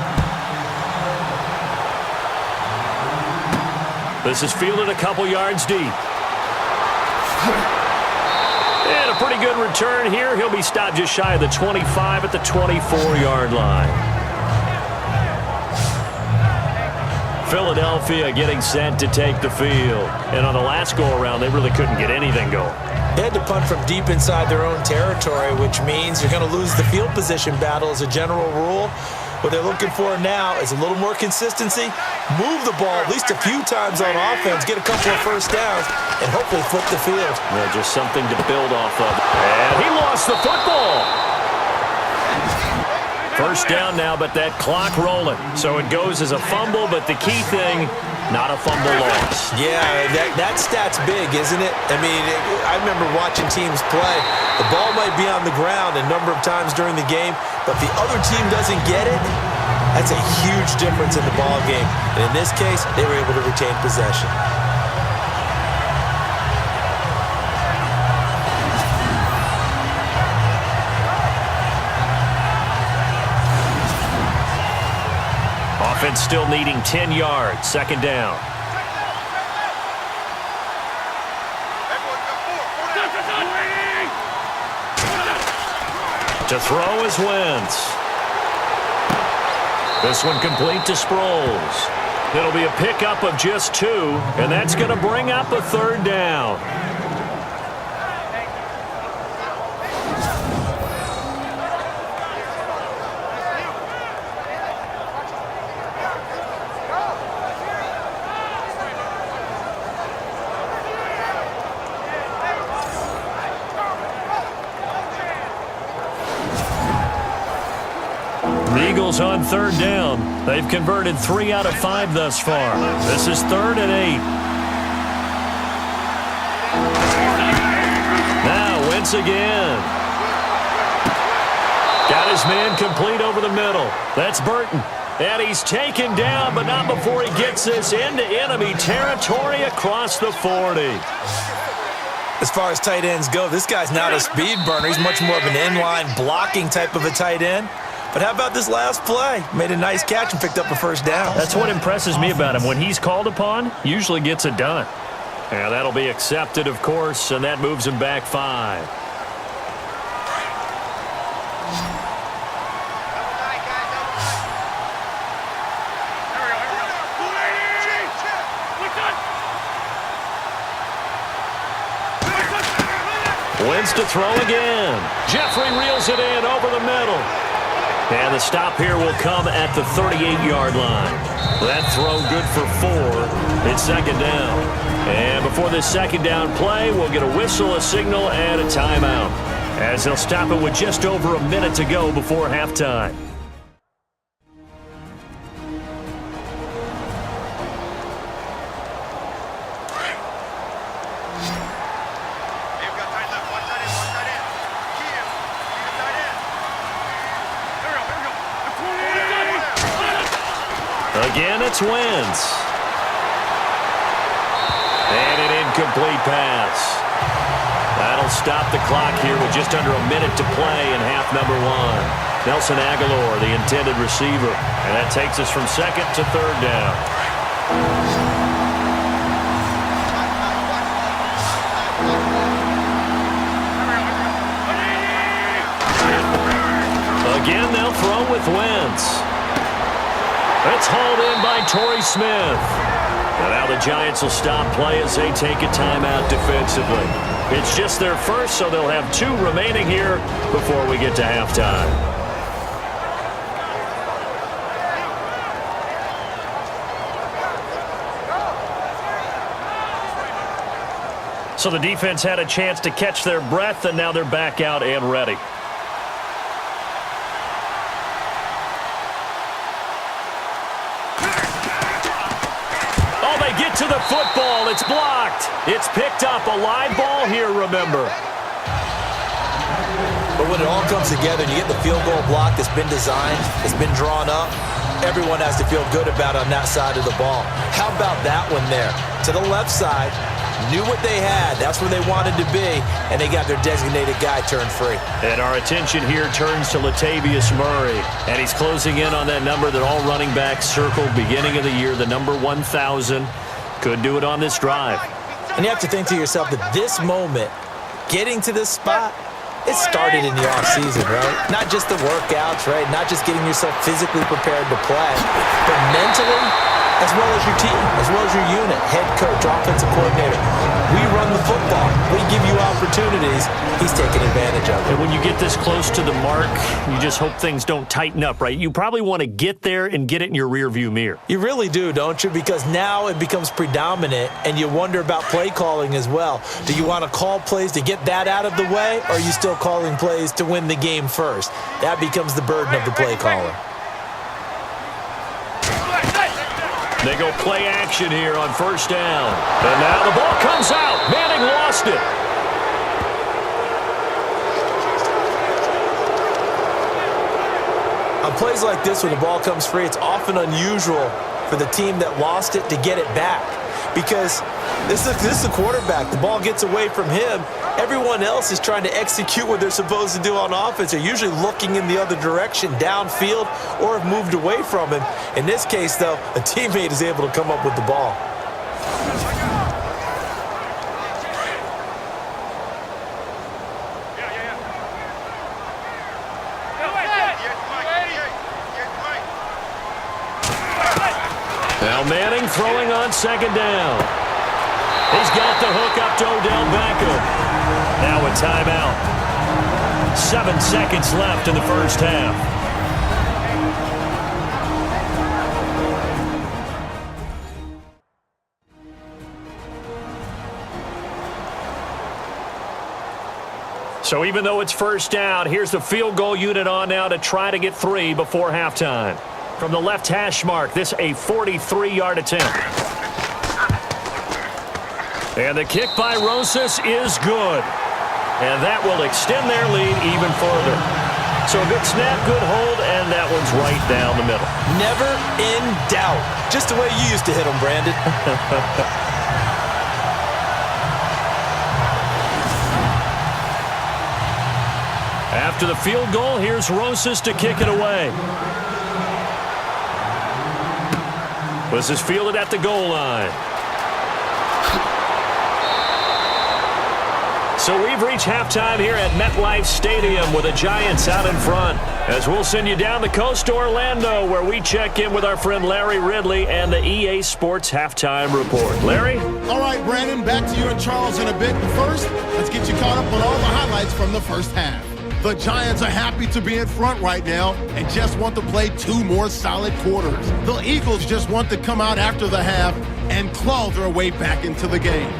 B: This is fielded a couple yards deep. And a pretty good return here. He'll be stopped just shy of the 25 at the 24-yard line. Philadelphia getting set to take the field. And on the last go-around, they really couldn't get anything going.
C: They had to punt from deep inside their own territory, which means you're going to lose the field position battle as a general rule. What they're looking for now is a little more consistency, move the ball at least a few times on offense, get a couple of first downs, and hopefully flip the field.
B: Yeah, just something to build off of. And he lost the football. First down now, but that clock rolling. So it goes as a fumble, but the key thing, not a fumble loss.
C: Yeah, that stat's big, isn't it? I mean, I remember watching teams play. The ball might be on the ground a number of times during the game, but if the other team doesn't get it, that's a huge difference in the ball game. And in this case, they were able to retain possession.
B: Offense still needing 10 yards. Second down. To throw is Wentz. This one complete to Sproles. It'll be a pickup of just 2, and that's going to bring up a third down. Eagles on third down. They've converted 3 out of 5 thus far. This is 3rd and 8. Now Wentz again. Got his man complete over the middle. That's Burton. And he's taken down, but not before he gets this into enemy territory across the 40.
C: As far as tight ends go, this guy's not a speed burner. He's much more of an inline blocking type of a tight end. But how about this last play? Made a nice catch and picked up a first down.
B: That's what impresses me about him. When he's called upon, usually gets it done. And that'll be accepted, of course, and that moves him back 5. Wins to throw again. Jeffrey reels it in over the middle. And the stop here will come at the 38-yard line. That throw good for 4. It's second down. And before this second down play, we'll get a whistle, a signal, and a timeout, as they'll stop it with just over a minute to go before halftime. Again, it's Wentz. And an incomplete pass. That'll stop the clock here with just under a minute to play in half number 1. Nelson Aguilar, the intended receiver. And that takes us from second to third down. Again, they'll throw with Wentz. It's hauled in by Torrey Smith. And now the Giants will stop play as they take a timeout defensively. It's just their first, so they'll have 2 remaining here before we get to halftime. So the defense had a chance to catch their breath, and now they're back out and ready. To the football, it's blocked. It's picked up, a live ball here, remember.
C: But when it all comes together and you get the field goal block that's been designed, that's been drawn up, everyone has to feel good about it on that side of the ball. How about that one there? To the left side, knew what they had. That's where they wanted to be, and they got their designated guy turned free.
B: And our attention here turns to Latavius Murray, and he's closing in on that number that all running backs circled beginning of the year, the number 1,000. Could do it on this drive.
C: And you have to think to yourself that this moment, getting to this spot, it started in the offseason, right? Not just the workouts, right? Not just getting yourself physically prepared to play, but mentally, as well as your team, as well as your unit, head coach, offensive coordinator. We run the football. We give you opportunities. He's taking advantage of it.
B: And when you get this close to the mark, you just hope things don't tighten up, right? You probably want to get there and get it in your rearview mirror.
C: You really do, don't you? Because now it becomes predominant, and you wonder about play calling as well. Do you want to call plays to get that out of the way, or are you still calling plays to win the game first? That becomes the burden of the play caller.
B: They go play action here on first down. And now the ball comes out. Manning lost it.
C: On plays like this, when the ball comes free, it's often unusual for the team that lost it to get it back. Because this is the quarterback. The ball gets away from him. Everyone else is trying to execute what they're supposed to do on offense. They're usually looking in the other direction, downfield, or have moved away from him. In this case, though, a teammate is able to come up with the ball.
B: Now Manning throwing on second down. He's got the hook up to Odell Beckham. Now a timeout. 7 seconds left in the first half. So even though it's first down, here's the field goal unit on now to try to get 3 before halftime. From the left hash mark, this a 43-yard attempt. And the kick by Rosas is good. And that will extend their lead even further. So a good snap, good hold, and that one's right down the middle.
C: Never in doubt. Just the way you used to hit them, Brandon.
B: After the field goal, here's Rosas to kick it away. This is fielded at the goal line. So we've reached halftime here at MetLife Stadium with the Giants out in front. As we'll send you down the coast to Orlando, where we check in with our friend Larry Ridley and the EA Sports Halftime Report. Larry?
A: All right, Brandon, back to you and Charles in a bit. But first, let's get you caught up on all the highlights from the first half. The Giants are happy to be in front right now and just want to play 2 more solid quarters. The Eagles just want to come out after the half and claw their way back into the game.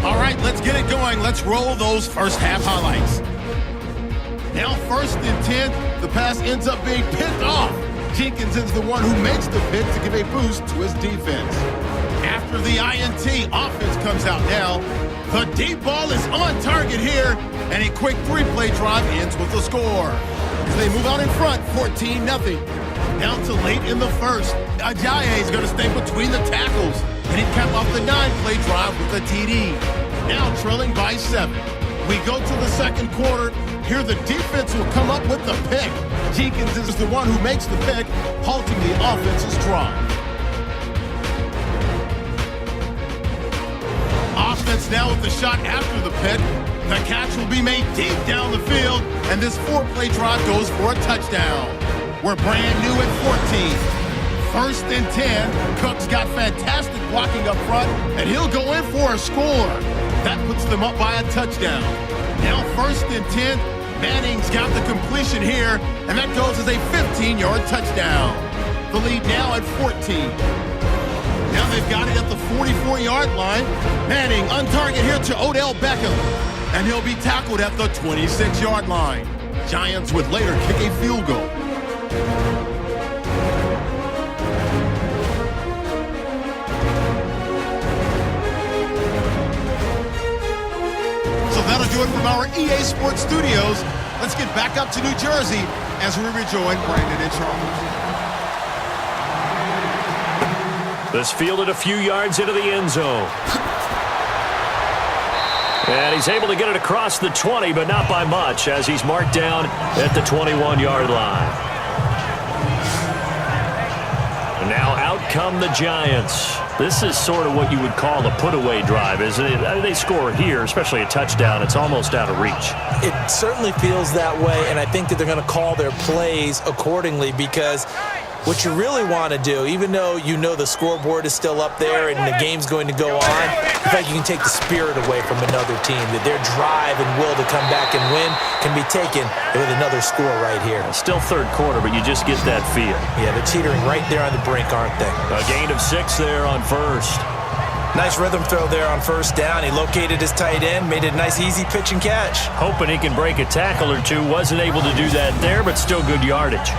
A: All right, let's get it going. Let's roll those first half highlights. Now 1st and 10, the pass ends up being picked off. Jenkins is the one who makes the pick to give a boost to his defense. After the INT, offense comes out now. The deep ball is on target here, and a quick 3-play drive ends with a score. As they move out in front, 14-0. Down to late in the first, Ajayi is going to stay between the tackles, and he capped off the 9-play drive with a TD. Now trailing by 7. We go to the second quarter. Here the defense will come up with the pick. Jenkins is the one who makes the pick, halting the offense's drive. Offense now with the shot after the pick. The catch will be made deep down the field, and this 4-play drive goes for a touchdown. We're brand new at 14. 1st and 10. Cook's got fantastic blocking up front, and he'll go in for a score. That puts them up by a touchdown. Now 1st and 10. Manning's got the completion here, and that goes as a 15-yard touchdown. The lead now at 14. Now they've got it at the 44-yard line. Manning on target here to Odell Beckham, and he'll be tackled at the 26-yard line. Giants would later kick a field goal. So that'll do it from our EA Sports Studios. Let's get back up to New Jersey as we rejoin Brandon and Charles.
B: This fielded a few yards into the end zone. And he's able to get it across the 20, but not by much, as he's marked down at the 21-yard line. And now out come the Giants. This is sort of what you would call a put-away drive, isn't it? I mean, they score here, especially a touchdown. It's almost out of reach.
C: It certainly feels that way, and I think that they're going to call their plays accordingly, because what you really want to do, even though you know the scoreboard is still up there and the game's going to go on, I think you can take the spirit away from another team, that their drive and will to come back and win can be taken with another score right here.
B: Still third quarter, but you just get that feel.
C: Yeah, they're teetering right there on the brink, aren't they?
B: A gain of 6 there on first.
C: Nice rhythm throw there on first down. He located his tight end, made it a nice easy pitch and catch.
B: Hoping he can break a tackle or two. Wasn't able to do that there, but still good yardage.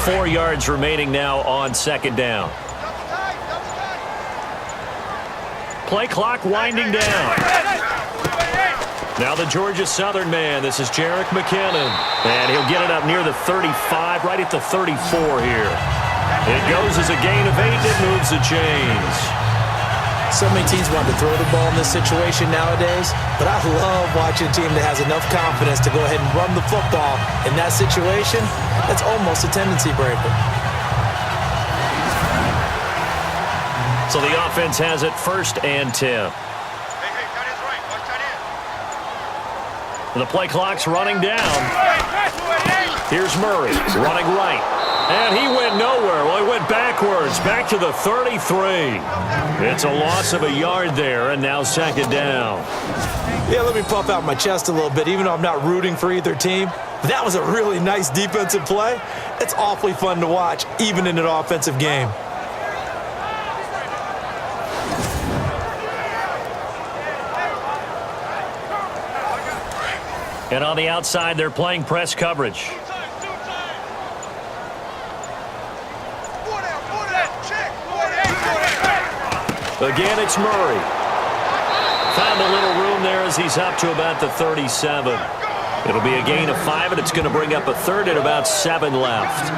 B: Four yards remaining now on second down. Play clock winding down. Now the Georgia Southern man. This is Jerick McKinnon. And he'll get it up near the 35, right at the 34 here. It goes as a gain of 8. It moves the chains.
C: So many teams want to throw the ball in this situation nowadays, but I love watching a team that has enough confidence to go ahead and run the football. In that situation, that's almost a tendency breaker.
B: So the offense has it 1st and 10. The play clock's running down. Here's Murray running right. And he went nowhere. Well, he went backwards, back to the 33. It's a loss of a yard there, and now second down.
C: Yeah, let me puff out my chest a little bit, even though I'm not rooting for either team. That was a really nice defensive play. It's awfully fun to watch, even in an offensive game. And on the outside, they're playing press coverage.
B: Again, it's Murray. Found a little room there as he's up to about the 37. It'll be a gain of 5, and it's going to bring up a third and about 7 left.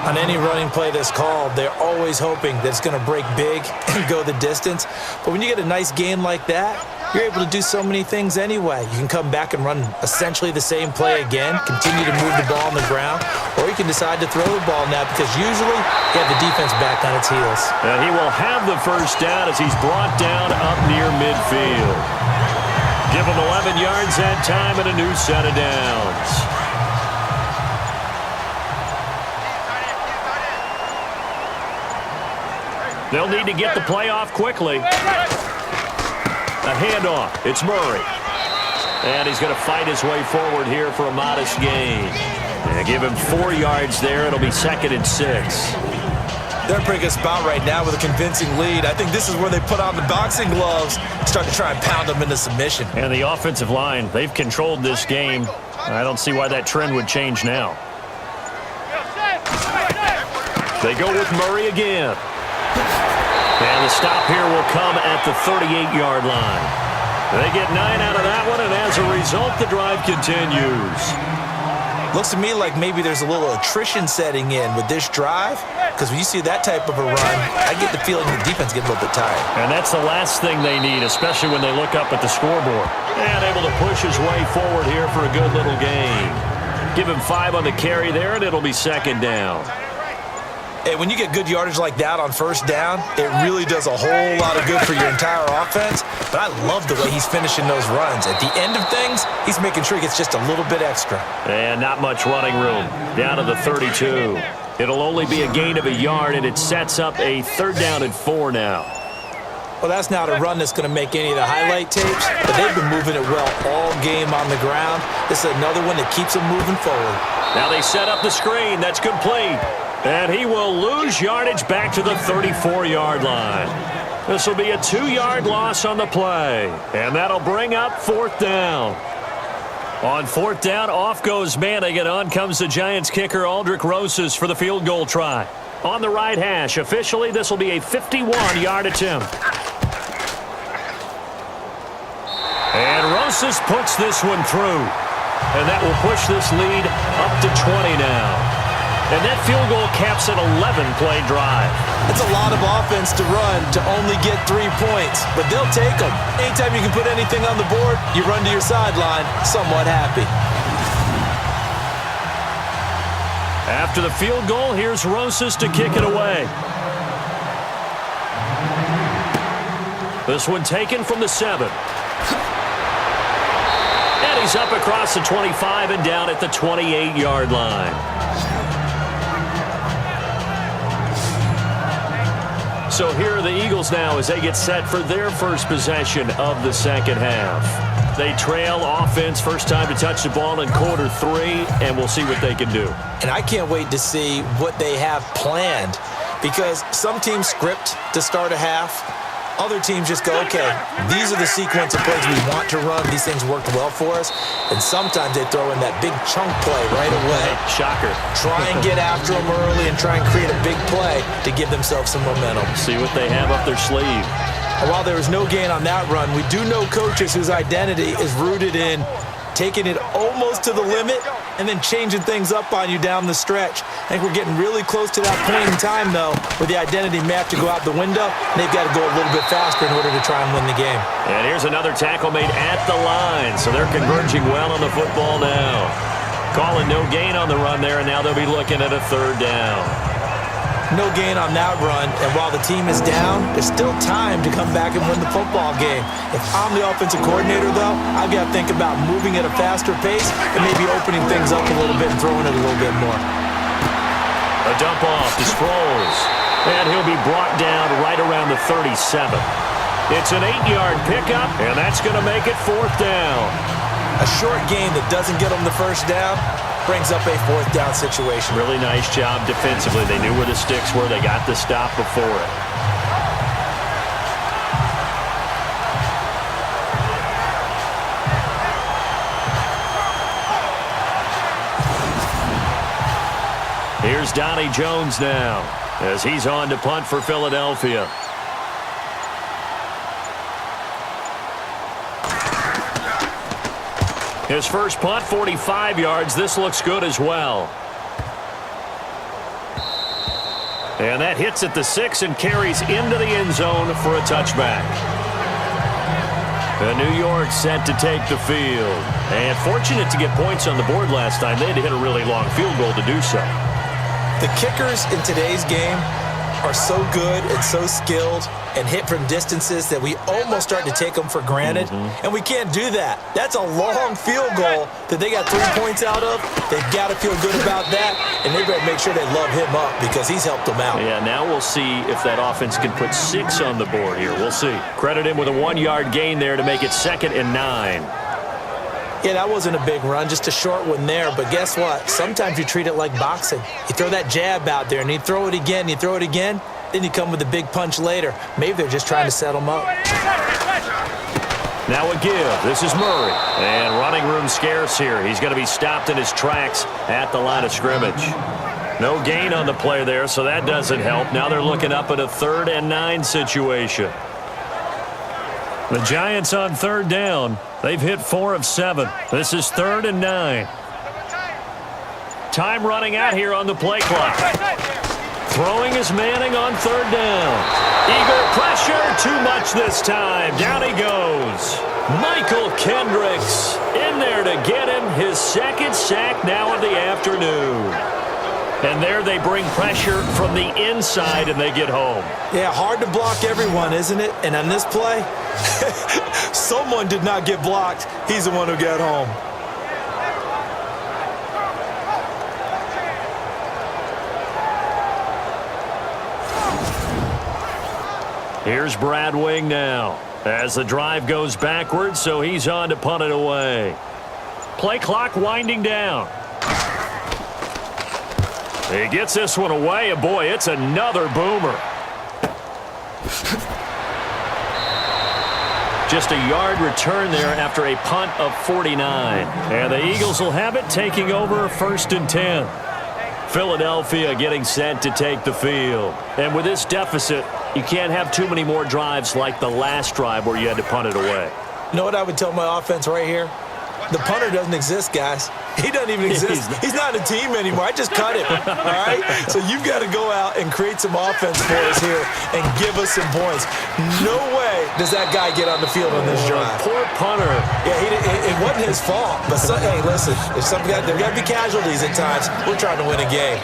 C: On any running play that's called, they're always hoping that it's going to break big and go the distance. But when you get a nice gain like that, you're able to do so many things anyway. You can come back and run essentially the same play again, continue to move the ball on the ground, or you can decide to throw the ball now because usually you have the defense back on its heels.
B: And he will have the first down as he's brought down up near midfield. Give him 11 yards that time and a new set of downs. They'll need to get the play off quickly. A handoff. It's Murray. And he's going to fight his way forward here for a modest gain. And give him 4 yards there. It'll be 2nd and 6.
C: They're in a pretty good spot right now with a convincing lead. I think this is where they put on the boxing gloves, start to try and pound them into submission.
B: And the offensive line, they've controlled this game. I don't see why that trend would change now. They go with Murray again. And the stop here will come at the 38-yard line. They get 9 out of that one, and as a result, the drive continues.
C: Looks to me like maybe there's a little attrition setting in with this drive, because when you see that type of a run, I get the feeling the defense gets a little bit tired.
B: And that's the last thing they need, especially when they look up at the scoreboard. And able to push his way forward here for a good little gain. Give him 5 on the carry there, and it'll be 2nd down.
C: Hey, when you get good yardage like that on first down, it really does a whole lot of good for your entire offense. But I love the way he's finishing those runs. At the end of things, he's making sure he gets just a little bit extra.
B: And not much running room. Down to the 32. It'll only be a gain of a yard, and it sets up a 3rd down and 4 now.
C: Well, that's not a run that's going to make any of the highlight tapes, but they've been moving it well all game on the ground. This is another one that keeps them moving forward.
B: Now they set up the screen. That's complete. And he will lose yardage back to the 34-yard line. This will be a 2-yard loss on the play. And that'll bring up 4th down. On 4th down, off goes Manning, and on comes the Giants kicker, Aldrich Rosas, for the field goal try. On the right hash, officially, this will be a 51-yard attempt. And Rosas puts this one through. And that will push this lead up to 20 now. And that field goal caps an 11-play drive.
C: It's a lot of offense to run to only get 3 points, but they'll take them. Anytime you can put anything on the board, you run to your sideline somewhat happy.
B: After the field goal, here's Rosas to kick it away. This one taken from the 7. And he's up across the 25 and down at the 28-yard line. So here are the Eagles now as they get set for their first possession of the second half. They trail offense, first time to touch the ball in quarter 3, and we'll see what they can do.
C: And I can't wait to see what they have planned, because some teams script to start a half. Other teams just go, okay, these are the sequence of plays we want to run. These things worked well for us. And sometimes they throw in that big chunk play right away.
B: Shocker.
C: Try and get after them early and try and create a big play to give themselves some momentum.
B: See what they have up their sleeve.
C: And while there was no gain on that run, we do know coaches whose identity is rooted in taking it almost to the limit and then changing things up on you down the stretch. I think we're getting really close to that point in time, though, where the identity may have to go out the window, and they've got to go a little bit faster in order to try and win the game.
B: And here's another tackle made at the line, so they're converging well on the football now. Calling no gain on the run there, and now they'll be looking at a 3rd down.
C: No gain on that run, and while the team is down, there's still time to come back and win the football game. If I'm the offensive coordinator, though, I've got to think about moving at a faster pace and maybe opening things up a little bit and throwing it a little bit more.
B: A dump off to Sproles, and he'll be brought down right around the 37. It's an 8-yard pickup, and that's going to make it 4th down.
C: A short gain that doesn't get them the first down brings up a 4th down situation.
B: Really nice job defensively. They knew where the sticks were. They got the stop before it. Here's Donnie Jones now as he's on to punt for Philadelphia. His first punt, 45 yards. This looks good as well. And that hits at the 6 and carries into the end zone for a touchback. And New York set to take the field. And fortunate to get points on the board last time. They had to hit a really long field goal to do so.
C: The kickers in today's game are so good and so skilled and hit from distances that we almost start to take them for granted. And we can't do that. That's a long field goal that they got 3 points out of. They've got to feel good about that, and they better make sure they love him up because he's helped them out.
B: Yeah, now we'll see if that offense can put 6 on the board here. We'll see. Credit him with a 1-yard gain there to make it 2nd and 9.
C: Yeah, that wasn't a big run, just a short one there. But guess what? Sometimes you treat it like boxing. You throw that jab out there, and you throw it again, you throw it again, then you come with a big punch later. Maybe they're just trying to set them up.
B: Now a give. This is Murray. And running room scarce here. He's going to be stopped in his tracks at the line of scrimmage. No gain on the play there, so that doesn't help. Now they're looking up at a 3rd and 9 situation. The Giants on 3rd down. They've hit 4 of 7. This is 3rd and 9. Time running out here on the play clock. Throwing is Manning on 3rd down. Eagle pressure, too much this time. Down he goes. Michael Kendricks in there to get him his 2nd sack now of the afternoon. And there they bring pressure from the inside and they get home.
C: Yeah, hard to block everyone, isn't it? And on this play, someone did not get blocked. He's the one who got home.
B: Here's Brad Wing now as the drive goes backwards, so he's on to punt it away. Play clock winding down. He gets this one away, and boy, it's another boomer. Just a yard return there after a punt of 49. And the Eagles will have it, taking over 1st and 10. Philadelphia getting set to take the field. And with this deficit, you can't have too many more drives like the last drive where you had to punt it away.
C: You know what I would tell my offense right here? The punter doesn't exist, guys. He doesn't even exist. He's not a team anymore. I just cut him, all right? So you've got to go out and create some offense for us here and give us some points. No way does that guy get on the field on this drive.
B: Poor punter.
C: Yeah, it wasn't his fault. But, hey, listen, if there got to be casualties at times. We're trying to win a game.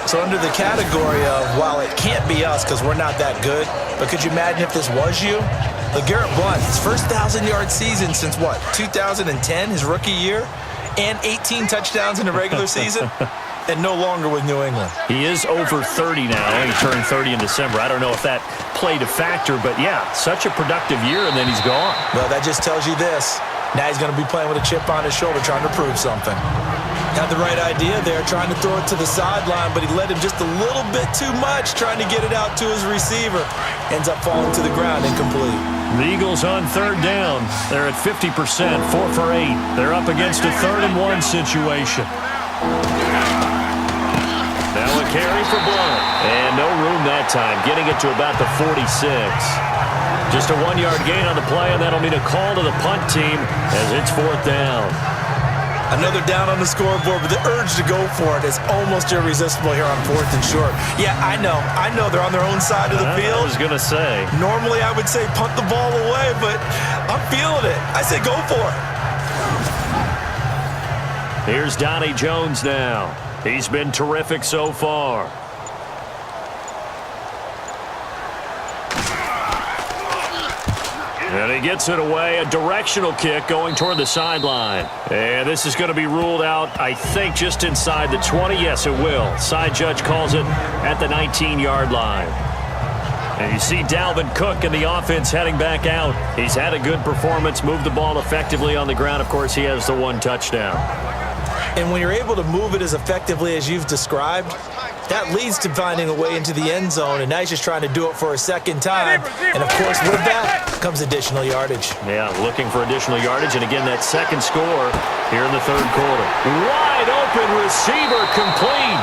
C: So under the category of, while it can't be us because we're not that good, but could you imagine if this was you? LeGarrette Blount, his first 1,000-yard season since, 2010, his rookie year, and 18 touchdowns in the regular season, and no longer with New England.
B: He is over 30 now. He turned 30 in December. I don't know if that played a factor, but, yeah, such a productive year, and then he's gone.
C: Well, that just tells you this. Now he's going to be playing with a chip on his shoulder trying to prove something. Had the right idea there, trying to throw it to the sideline, but he led him just a little bit too much, trying to get it out to his receiver. Ends up falling to the ground incomplete.
B: The Eagles on 3rd down. They're at 50%, 4 for 8. They're up against a 3rd and 1 situation. Now a carry for Blount. And no room that time, getting it to about the 46. Just a 1-yard gain on the play, and that'll mean a call to the punt team as it's 4th down.
C: Another down on the scoreboard, but the urge to go for it is almost irresistible here on 4th and short. Yeah, I know they're on their own side of the field.
B: I was going to say.
C: Normally I would say punt the ball away, but I'm feeling it. I say go for it.
B: Here's Donnie Jones now. He's been terrific so far. And he gets it away, a directional kick going toward the sideline. And this is going to be ruled out, I think, just inside the 20. Yes, it will. Side judge calls it at the 19-yard line. And you see Dalvin Cook and the offense heading back out. He's had a good performance, moved the ball effectively on the ground. Of course, he has the 1 touchdown.
C: And when you're able to move it as effectively as you've described, that leads to finding a way into the end zone, and now he's just trying to do it for a 2nd time. And, of course, with that comes additional yardage.
B: Yeah, looking for additional yardage, and again, that 2nd score here in the 3rd quarter. Wide open receiver complete.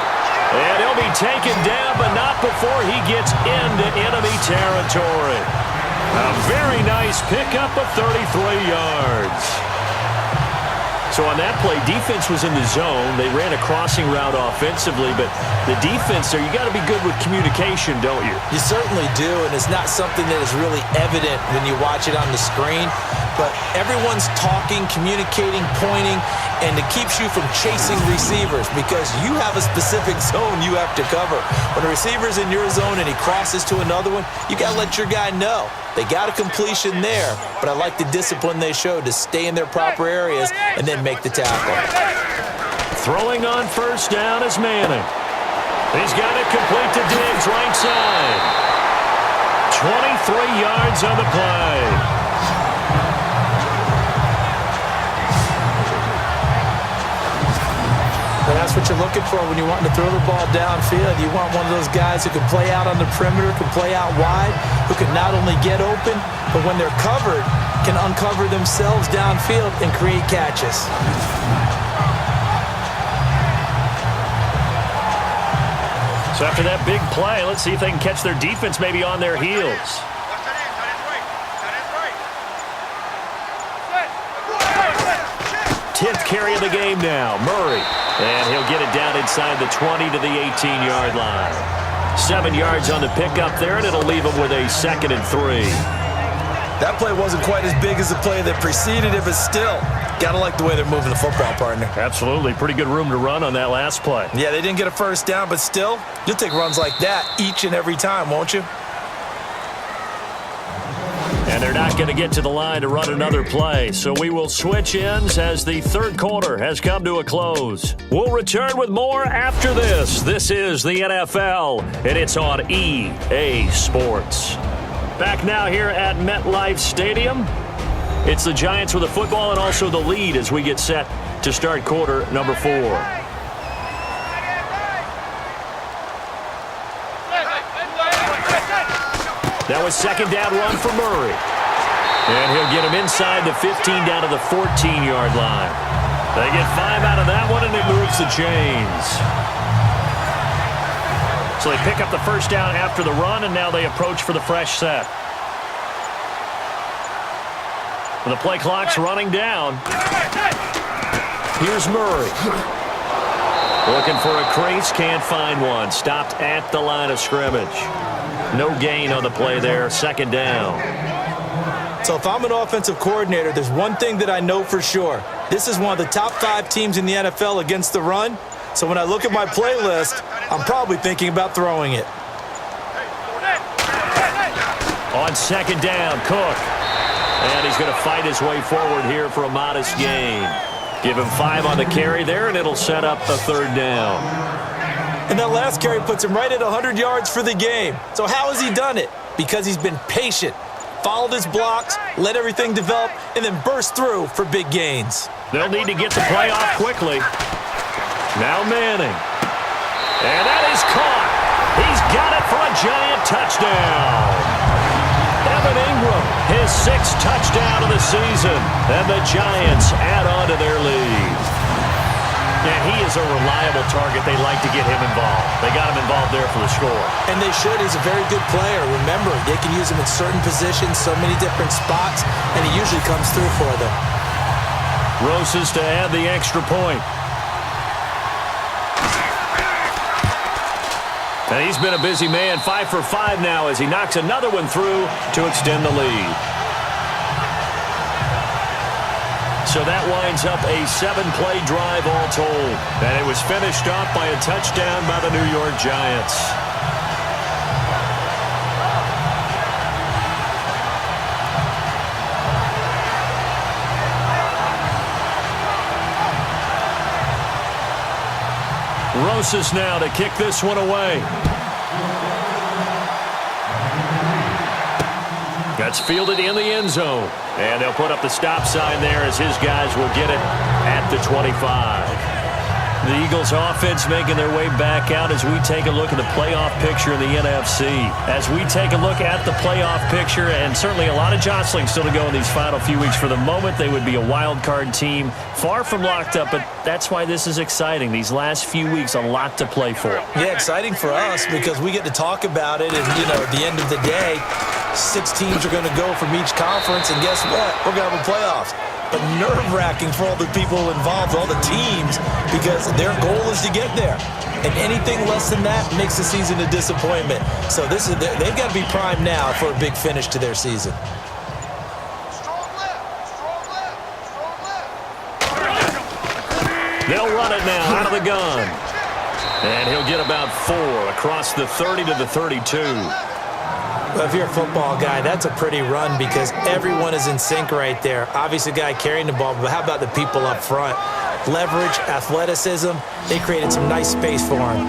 B: And he'll be taken down, but not before he gets into enemy territory. A very nice pickup of 33 yards. So on that play, defense was in the zone. They ran a crossing route offensively, but the defense there, you got to be good with communication, don't you?
C: You certainly do, and it's not something that is really evident when you watch it on the screen. But everyone's talking, communicating, pointing, and it keeps you from chasing receivers because you have a specific zone you have to cover. When a receiver's in your zone and he crosses to another one, you got to let your guy know. They got a completion there, but I like the discipline they showed to stay in their proper areas and then make the tackle.
B: Throwing on first down is Manning. He's got it complete to Diggs, right side. 23 yards on the play.
C: But that's what you're looking for when you want to throw the ball downfield. You want one of those guys who can play out on the perimeter, can play out wide, who can not only get open, but when they're covered, can uncover themselves downfield and create catches.
B: So after that big play, let's see if they can catch their defense maybe on their heels. Tenth carry of the game now, Murray. And he'll get it down inside the 20 to the 18-yard line. 7 yards on the pickup there, and it'll leave him with a 2nd and 3.
C: That play wasn't quite as big as the play that preceded it, but still, got to like the way they're moving the football, partner.
B: Absolutely. Pretty good room to run on that last play.
C: Yeah, they didn't get a first down, but still, you'll take runs like that each and every time, won't you?
B: And they're not going to get to the line to run another play, so we will switch ends as the third quarter has come to a close. We'll return with more after this. This is the NFL, and it's on EA Sports. Back now here at MetLife Stadium. It's the Giants with the football and also the lead as we get set to start quarter number 4. That was second down run for Murray. And he'll get him inside the 15 down to the 14-yard line. They get 5 out of that one, and it moves the chains. So they pick up the first down after the run, and now they approach for the fresh set. The play clock's running down. Here's Murray. Looking for a crease, can't find one. Stopped at the line of scrimmage. No gain on the play there, second down.
C: So if I'm an offensive coordinator, there's one thing that I know for sure. This is one of the top 5 teams in the NFL against the run. So when I look at my playlist, I'm probably thinking about throwing it.
B: On second down, Cook. And he's going to fight his way forward here for a modest gain. Give him 5 on the carry there, and it'll set up the third down.
C: And that last carry puts him right at 100 yards for the game. So how has he done it? Because he's been patient, followed his blocks, let everything develop, and then burst through for big gains.
B: They'll need to get the play off quickly. Now Manning. And that is caught. He's got it for a Giant touchdown. Evan Ingram, his 6th touchdown of the season. And the Giants add on to their lead. And he is a reliable target. They like to get him involved. They got him involved there for the score.
C: And they should. He's a very good player. Remember, they can use him in certain positions, so many different spots, and he usually comes through for them.
B: Roses to add the extra point. And he's been a busy man, 5 for 5 now as he knocks another one through to extend the lead. So that winds up a 7-play drive all told. And it was finished off by a touchdown by the New York Giants. Rosas now to kick this one away. That's fielded in the end zone. And they'll put up the stop sign there as his guys will get it at the 25. The Eagles offense making their way back out as we take a look at the playoff picture in the NFC. As we take a look at the playoff picture, and certainly a lot of jostling still to go in these final few weeks. For the moment, they would be a wild card team, far from locked up, but that's why this is exciting. These last few weeks, a lot to play for.
C: Yeah, exciting for us because we get to talk about it, and, you know, at the end of the day, 6 teams are going to go from each conference, and guess what? We're going to have a playoffs. But nerve-wracking for all the people involved, all the teams, because their goal is to get there. And anything less than that makes the season a disappointment. So they've got to be primed now for a big finish to their season.
B: They'll run it now out of the gun. And he'll get about 4 across the 30 to the 32.
C: Well, if you're a football guy, that's a pretty run because everyone is in sync right there. Obviously, the guy carrying the ball, but how about the people up front? Leverage, athleticism, they created some nice space for him.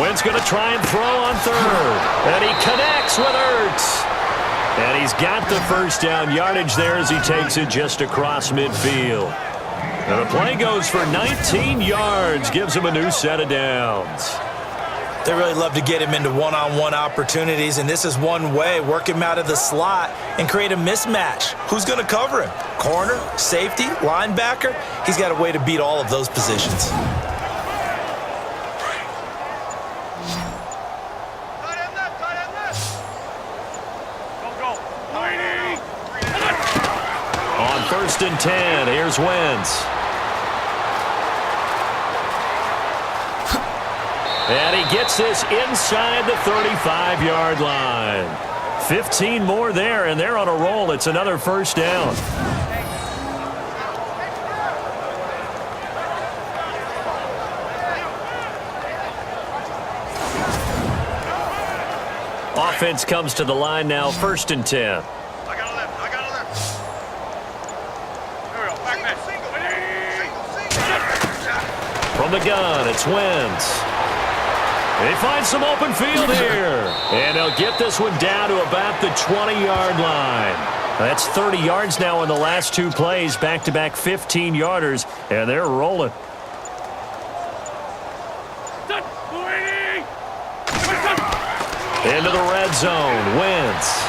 B: Wynn's going to try and throw on 3rd. And he connects with Ertz. And he's got the first down yardage there as he takes it just across midfield. And the play goes for 19 yards, gives him a new set of downs.
C: They really love to get him into one-on-one opportunities, and this is one way, work him out of the slot and create a mismatch. Who's going to cover him? Corner, safety, linebacker? He's got a way to beat all of those positions.
B: On 1st and 10, here's Wentz. And he gets this inside the 35-yard line. 15 more there, and they're on a roll. It's another first down. Offense comes to the line now, 1st and 10. From the gun, it's Wentz. They find some open field here. And they'll get this one down to about the 20-yard line. That's 30 yards now in the last 2 plays, back-to-back 15-yarders, and they're rolling. Into the red zone, Wentz.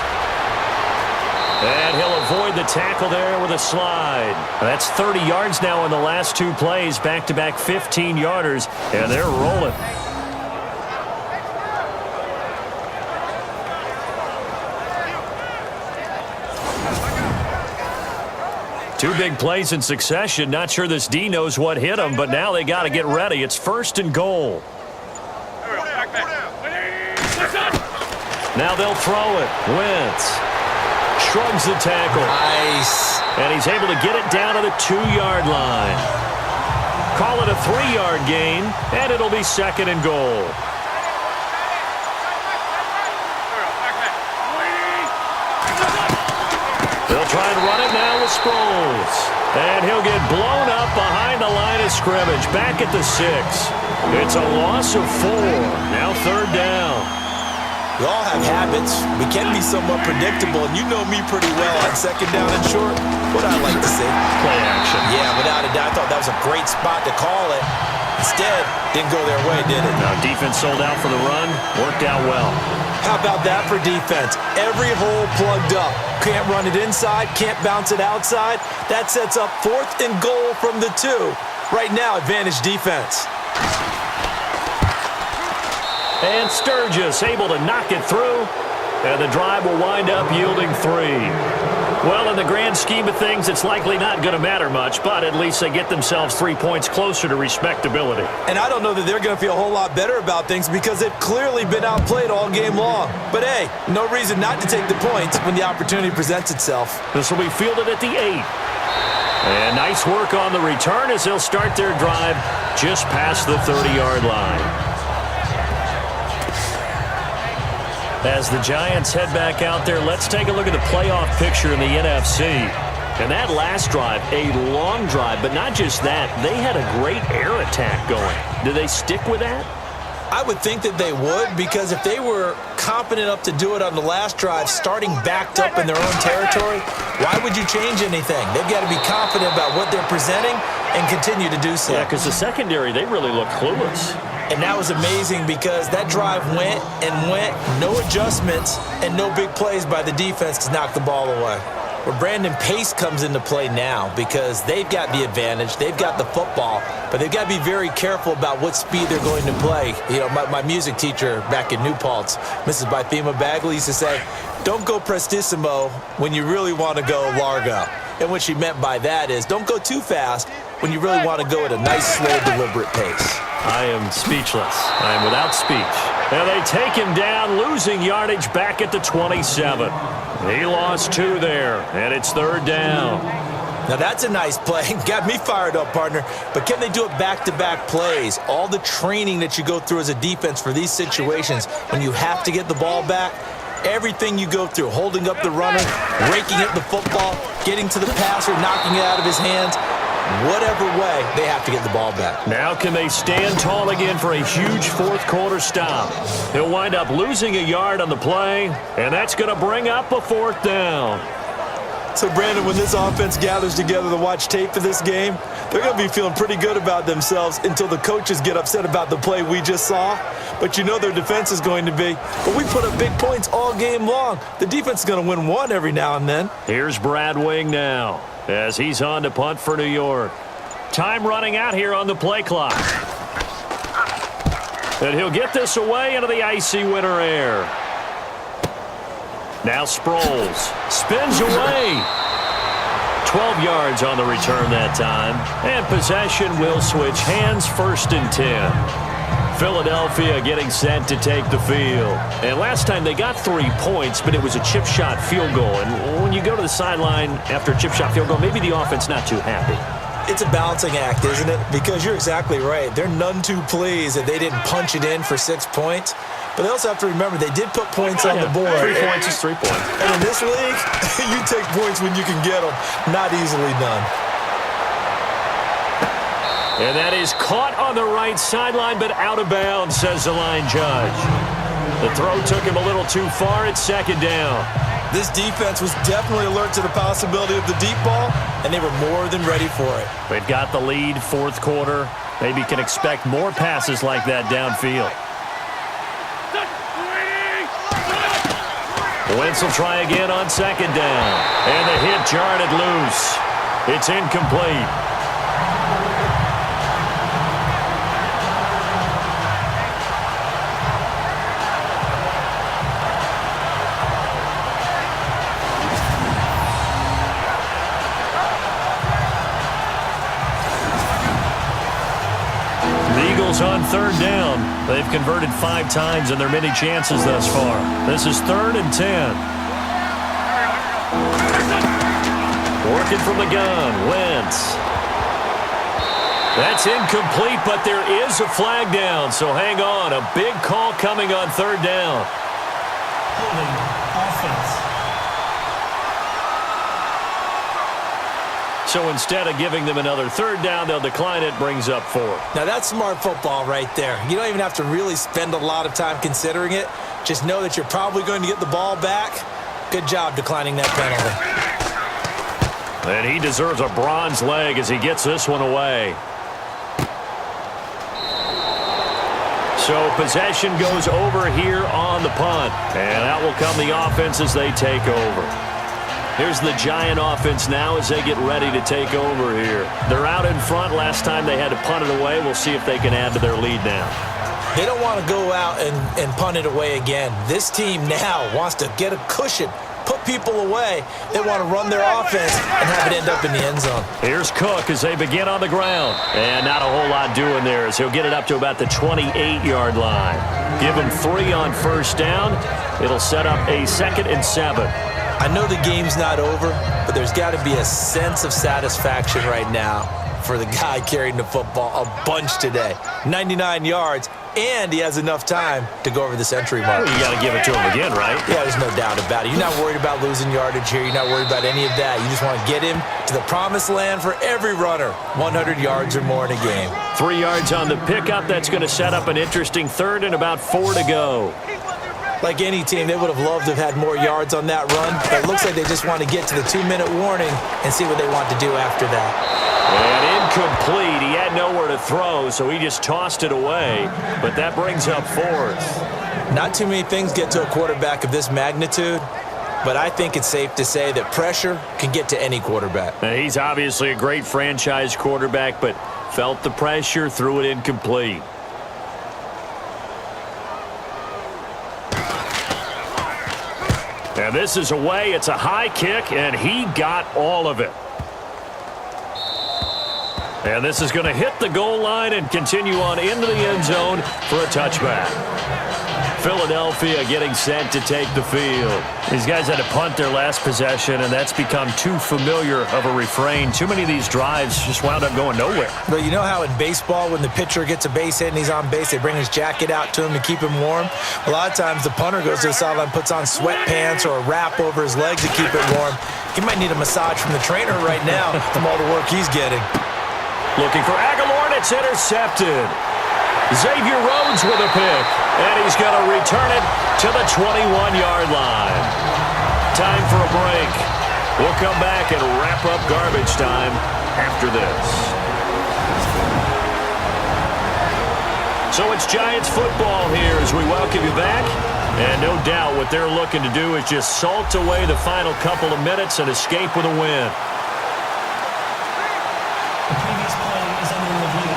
B: And he'll avoid the tackle there with a slide. That's 30 yards now in the last 2 plays, back-to-back 15-yarders, and they're rolling. Two big plays in succession. Not sure this D knows what hit him, but now they got to get ready. It's 1st and goal. Now they'll throw it. Wentz shrugs the tackle.
C: Nice.
B: And he's able to get it down to the 2-yard line. Call it a 3-yard gain, and it'll be 2nd and goal. They'll try and run it now with Sproles. And he'll get blown up behind the line of scrimmage, back at the 6. It's a loss of 4. Now 3rd down.
C: We all have habits. We can be somewhat predictable, and you know me pretty well on 2nd down and short. What I like to see?
B: Play action.
C: Yeah, without a doubt. I thought that was a great spot to call it. Instead, didn't go their way, did it?
B: Now defense sold out for the run. Worked out well.
C: How about that for defense? Every hole plugged up. Can't run it inside, can't bounce it outside. That sets up 4th and goal from the 2. Right now, advantage defense.
B: And Sturgis able to knock it through. And the drive will wind up yielding 3. Well, in the grand scheme of things, it's likely not going to matter much, but at least they get themselves 3 points closer to respectability.
C: And I don't know that they're going to feel a whole lot better about things because they've clearly been outplayed all game long. But, hey, no reason not to take the points when the opportunity presents itself.
B: This will be fielded at the 8. And nice work on the return as they'll start their drive just past the 30-yard line. As the Giants head back out there, let's take a look at the playoff picture in the NFC. And that last drive, a long drive, but not just that. They had a great air attack going. Do they stick with that?
C: I would think that they would, because if they were confident enough to do it on the last drive, starting backed up in their own territory, why would you change anything? They've got to be confident about what they're presenting and continue to do so.
B: Yeah, because the secondary, they really look clueless.
C: And that was amazing because that drive went and went, no adjustments and no big plays by the defense to knock the ball away. where Brandon Pace comes into play now because they've got the advantage. They've got the football, but they've got to be very careful about what speed they're going to play. You know, my music teacher back in New Paltz, Mrs. Bythema Bagley, used to say, don't go prestissimo when you really want to go largo. And what she meant by that is don't go too fast when you really want to go at a nice, slow, deliberate pace.
B: I am speechless. I am without speech. And they take him down, losing yardage back at the 27. He lost 2 there, and it's 3rd down.
C: Now that's a nice play. Got me fired up, partner. But can they do it back-to-back plays? All the training that you go through as a defense for these situations, when you have to get the ball back, everything you go through, holding up the runner, raking at the football, getting to the passer, knocking it out of his hands, whatever way, they have to get the ball back.
B: Now can they stand tall again for a huge fourth-quarter stop? He'll wind up losing a yard on the play, and that's going to bring up a 4th down.
C: So, Brandon, when this offense gathers together to watch tape for this game, they're going to be feeling pretty good about themselves until the coaches get upset about the play we just saw. But you know their defense is going to be. But we put up big points all game long. The defense is going to win one every now and then.
B: Here's Brad Wing now as he's on to punt for New York. Time running out here on the play clock. And he'll get this away into the icy winter air. Now Sproles spins away. 12 yards on the return that time. And possession will switch hands, 1st and 10. Philadelphia getting set to take the field. And last time they got 3 points, but it was a chip shot field goal. And when you go to the sideline after a chip shot field goal, maybe the offense not too happy.
C: It's a balancing act, isn't it? Because you're exactly right. They're none too pleased that they didn't punch it in for 6 points. But they also have to remember they did put points on the board.
B: 3 points is 3 points.
C: And in this league, you take points when you can get them. Not easily done.
B: And that is caught on the right sideline, but out of bounds, says the line judge. The throw took him a little too far. It's 2nd down.
C: This defense was definitely alert to the possibility of the deep ball, and they were more than ready for it.
B: They've got the lead, 4th quarter. Maybe can expect more passes like that downfield. Wentz will try again on 2nd down. And the hit jarred it loose. It's incomplete. On 3rd down. They've converted 5 times in their many chances thus far. This is 3rd and 10. Working from the gun, Wentz. That's incomplete, but there is a flag down, so hang on. A big call coming on 3rd down.
E: Holding offense.
B: So instead of giving them another 3rd down, they'll decline it, brings up 4.
C: Now that's smart football right there. You don't even have to really spend a lot of time considering it. Just know that you're probably going to get the ball back. Good job declining that penalty.
B: And he deserves a bronze leg as he gets this one away. So possession goes over here on the punt. And out will come the offense as they take over. Here's the Giant offense now as they get ready to take over here. They're out in front. Last time they had to punt it away. We'll see if they can add to their lead now.
C: They don't want to go out and punt it away again. This team now wants to get a cushion, put people away. They want to run their offense and have it end up in the end zone.
B: Here's Cook as they begin on the ground. And not a whole lot doing there as he'll get it up to about the 28-yard line. Give him 3 on 1st down. It'll set up a 2nd and 7.
C: I know the game's not over, but there's got to be a sense of satisfaction right now for the guy carrying the football a bunch today. 99 yards, and he has enough time to go over the century mark.
B: Well, you got to give it to him again, right?
C: Yeah, there's no doubt about it. You're not worried about losing yardage here. You're not worried about any of that. You just want to get him to the promised land for every runner. 100 yards or more in a game.
B: 3 yards on the pickup. That's going to set up an interesting 3rd and about 4 to go.
C: Like any team, they would have loved to have had more yards on that run, but it looks like they just want to get to the 2-minute warning and see what they want to do after that.
B: And incomplete. He had nowhere to throw, so he just tossed it away, but that brings up 4th.
C: Not too many things get to a quarterback of this magnitude but I think it's safe to say that pressure can get to any quarterback.
B: Now, he's obviously a great franchise quarterback, but felt the pressure, threw it incomplete. And this is away. It's a high kick, and he got all of it. And this is going to hit the goal line and continue on into the end zone for a touchback. Philadelphia getting set to take the field. These guys had to punt their last possession, and that's become too familiar of a refrain. Too many of these drives just wound up going nowhere.
C: But you know how in baseball, when the pitcher gets a base hit and he's on base, they bring his jacket out to him to keep him warm? A lot of times the punter goes to the sideline, puts on sweatpants or a wrap over his legs to keep it warm. He might need a massage from the trainer right now from all the work he's getting.
B: Looking for Aguilar, and it's intercepted. Xavier Rhodes with a pick, and he's going to return it to the 21-yard line. Time for a break. We'll come back and wrap up garbage time after this. So it's Giants football here as we welcome you back. And no doubt what they're looking to do is just salt away the final couple of minutes and escape with a win.
E: The previous play is under review.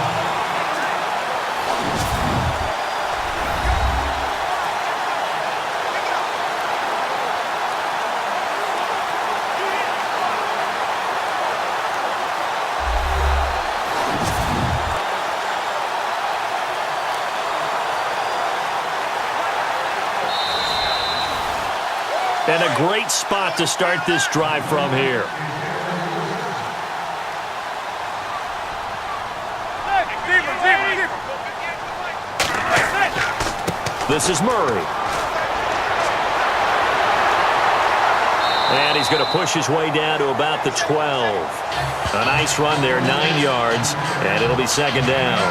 B: And a great spot to start this drive from here. This is Murray. And he's going to push his way down to about the 12. A nice run there, 9 yards, and it'll be second down.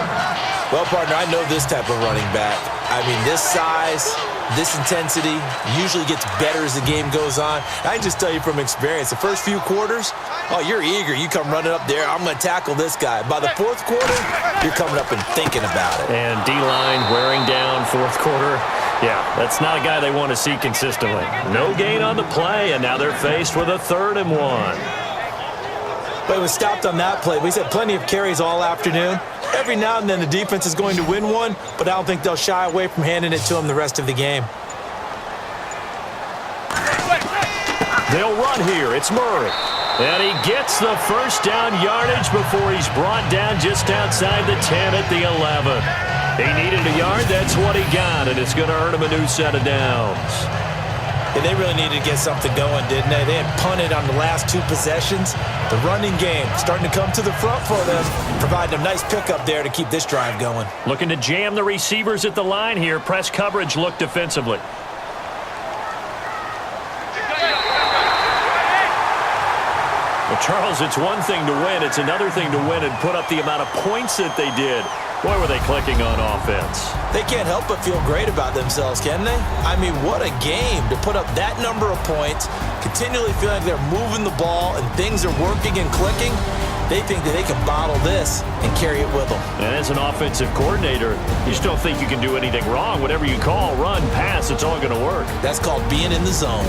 C: Well, partner, I know this type of running back. I mean, this size, this intensity usually gets better as the game goes on. I can just tell you from experience, the first few quarters, oh, you're eager. You come running up there, I'm going to tackle this guy. By the fourth quarter, you're coming up and thinking about it.
B: And D-line wearing down fourth quarter. Yeah, that's not a guy they want to see consistently. No gain on the play, and now they're faced with a 3rd and 1.
C: But it was stopped on that play. We've had plenty of carries all afternoon. Every now and then the defense is going to win one, but I don't think they'll shy away from handing it to him the rest of the game.
B: They'll run here. It's Murray. And he gets the first down yardage before he's brought down just outside the 10 at the 11. He needed a yard. That's what he got, and it's going to earn him a new set of downs.
C: And they really needed to get something going, didn't they? They had punted on the last 2 possessions. The running game starting to come to the front for them, providing a nice pickup there to keep this drive going.
B: Looking to jam the receivers at the line here. Press coverage look defensively. Well, Charles, it's one thing to win. It's another thing to win and put up the amount of points that they did. Boy, were they clicking on offense.
C: They can't help but feel great about themselves, can they? I mean, what a game to put up that number of points, continually feeling like they're moving the ball and things are working and clicking. They think that they can bottle this and carry it with them.
B: And as an offensive coordinator, you just don't think you can do anything wrong. Whatever you call, run, pass, it's all going to work.
C: That's called being in the zone.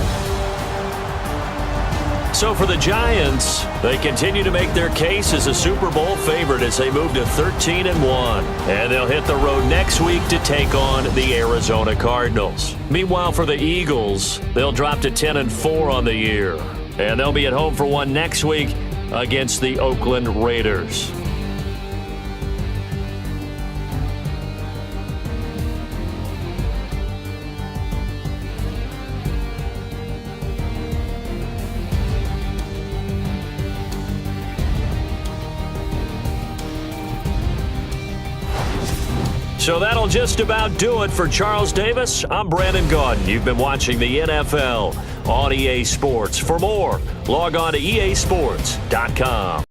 B: So for the Giants, they continue to make their case as a Super Bowl favorite as they move to 13-1. And they'll hit the road next week to take on the Arizona Cardinals. Meanwhile, for the Eagles, they'll drop to 10-4 on the year. And they'll be at home for one next week against the Oakland Raiders. So that'll just about do it for Charles Davis. I'm Brandon Gaudin. You've been watching the NFL on EA Sports. For more, log on to easports.com.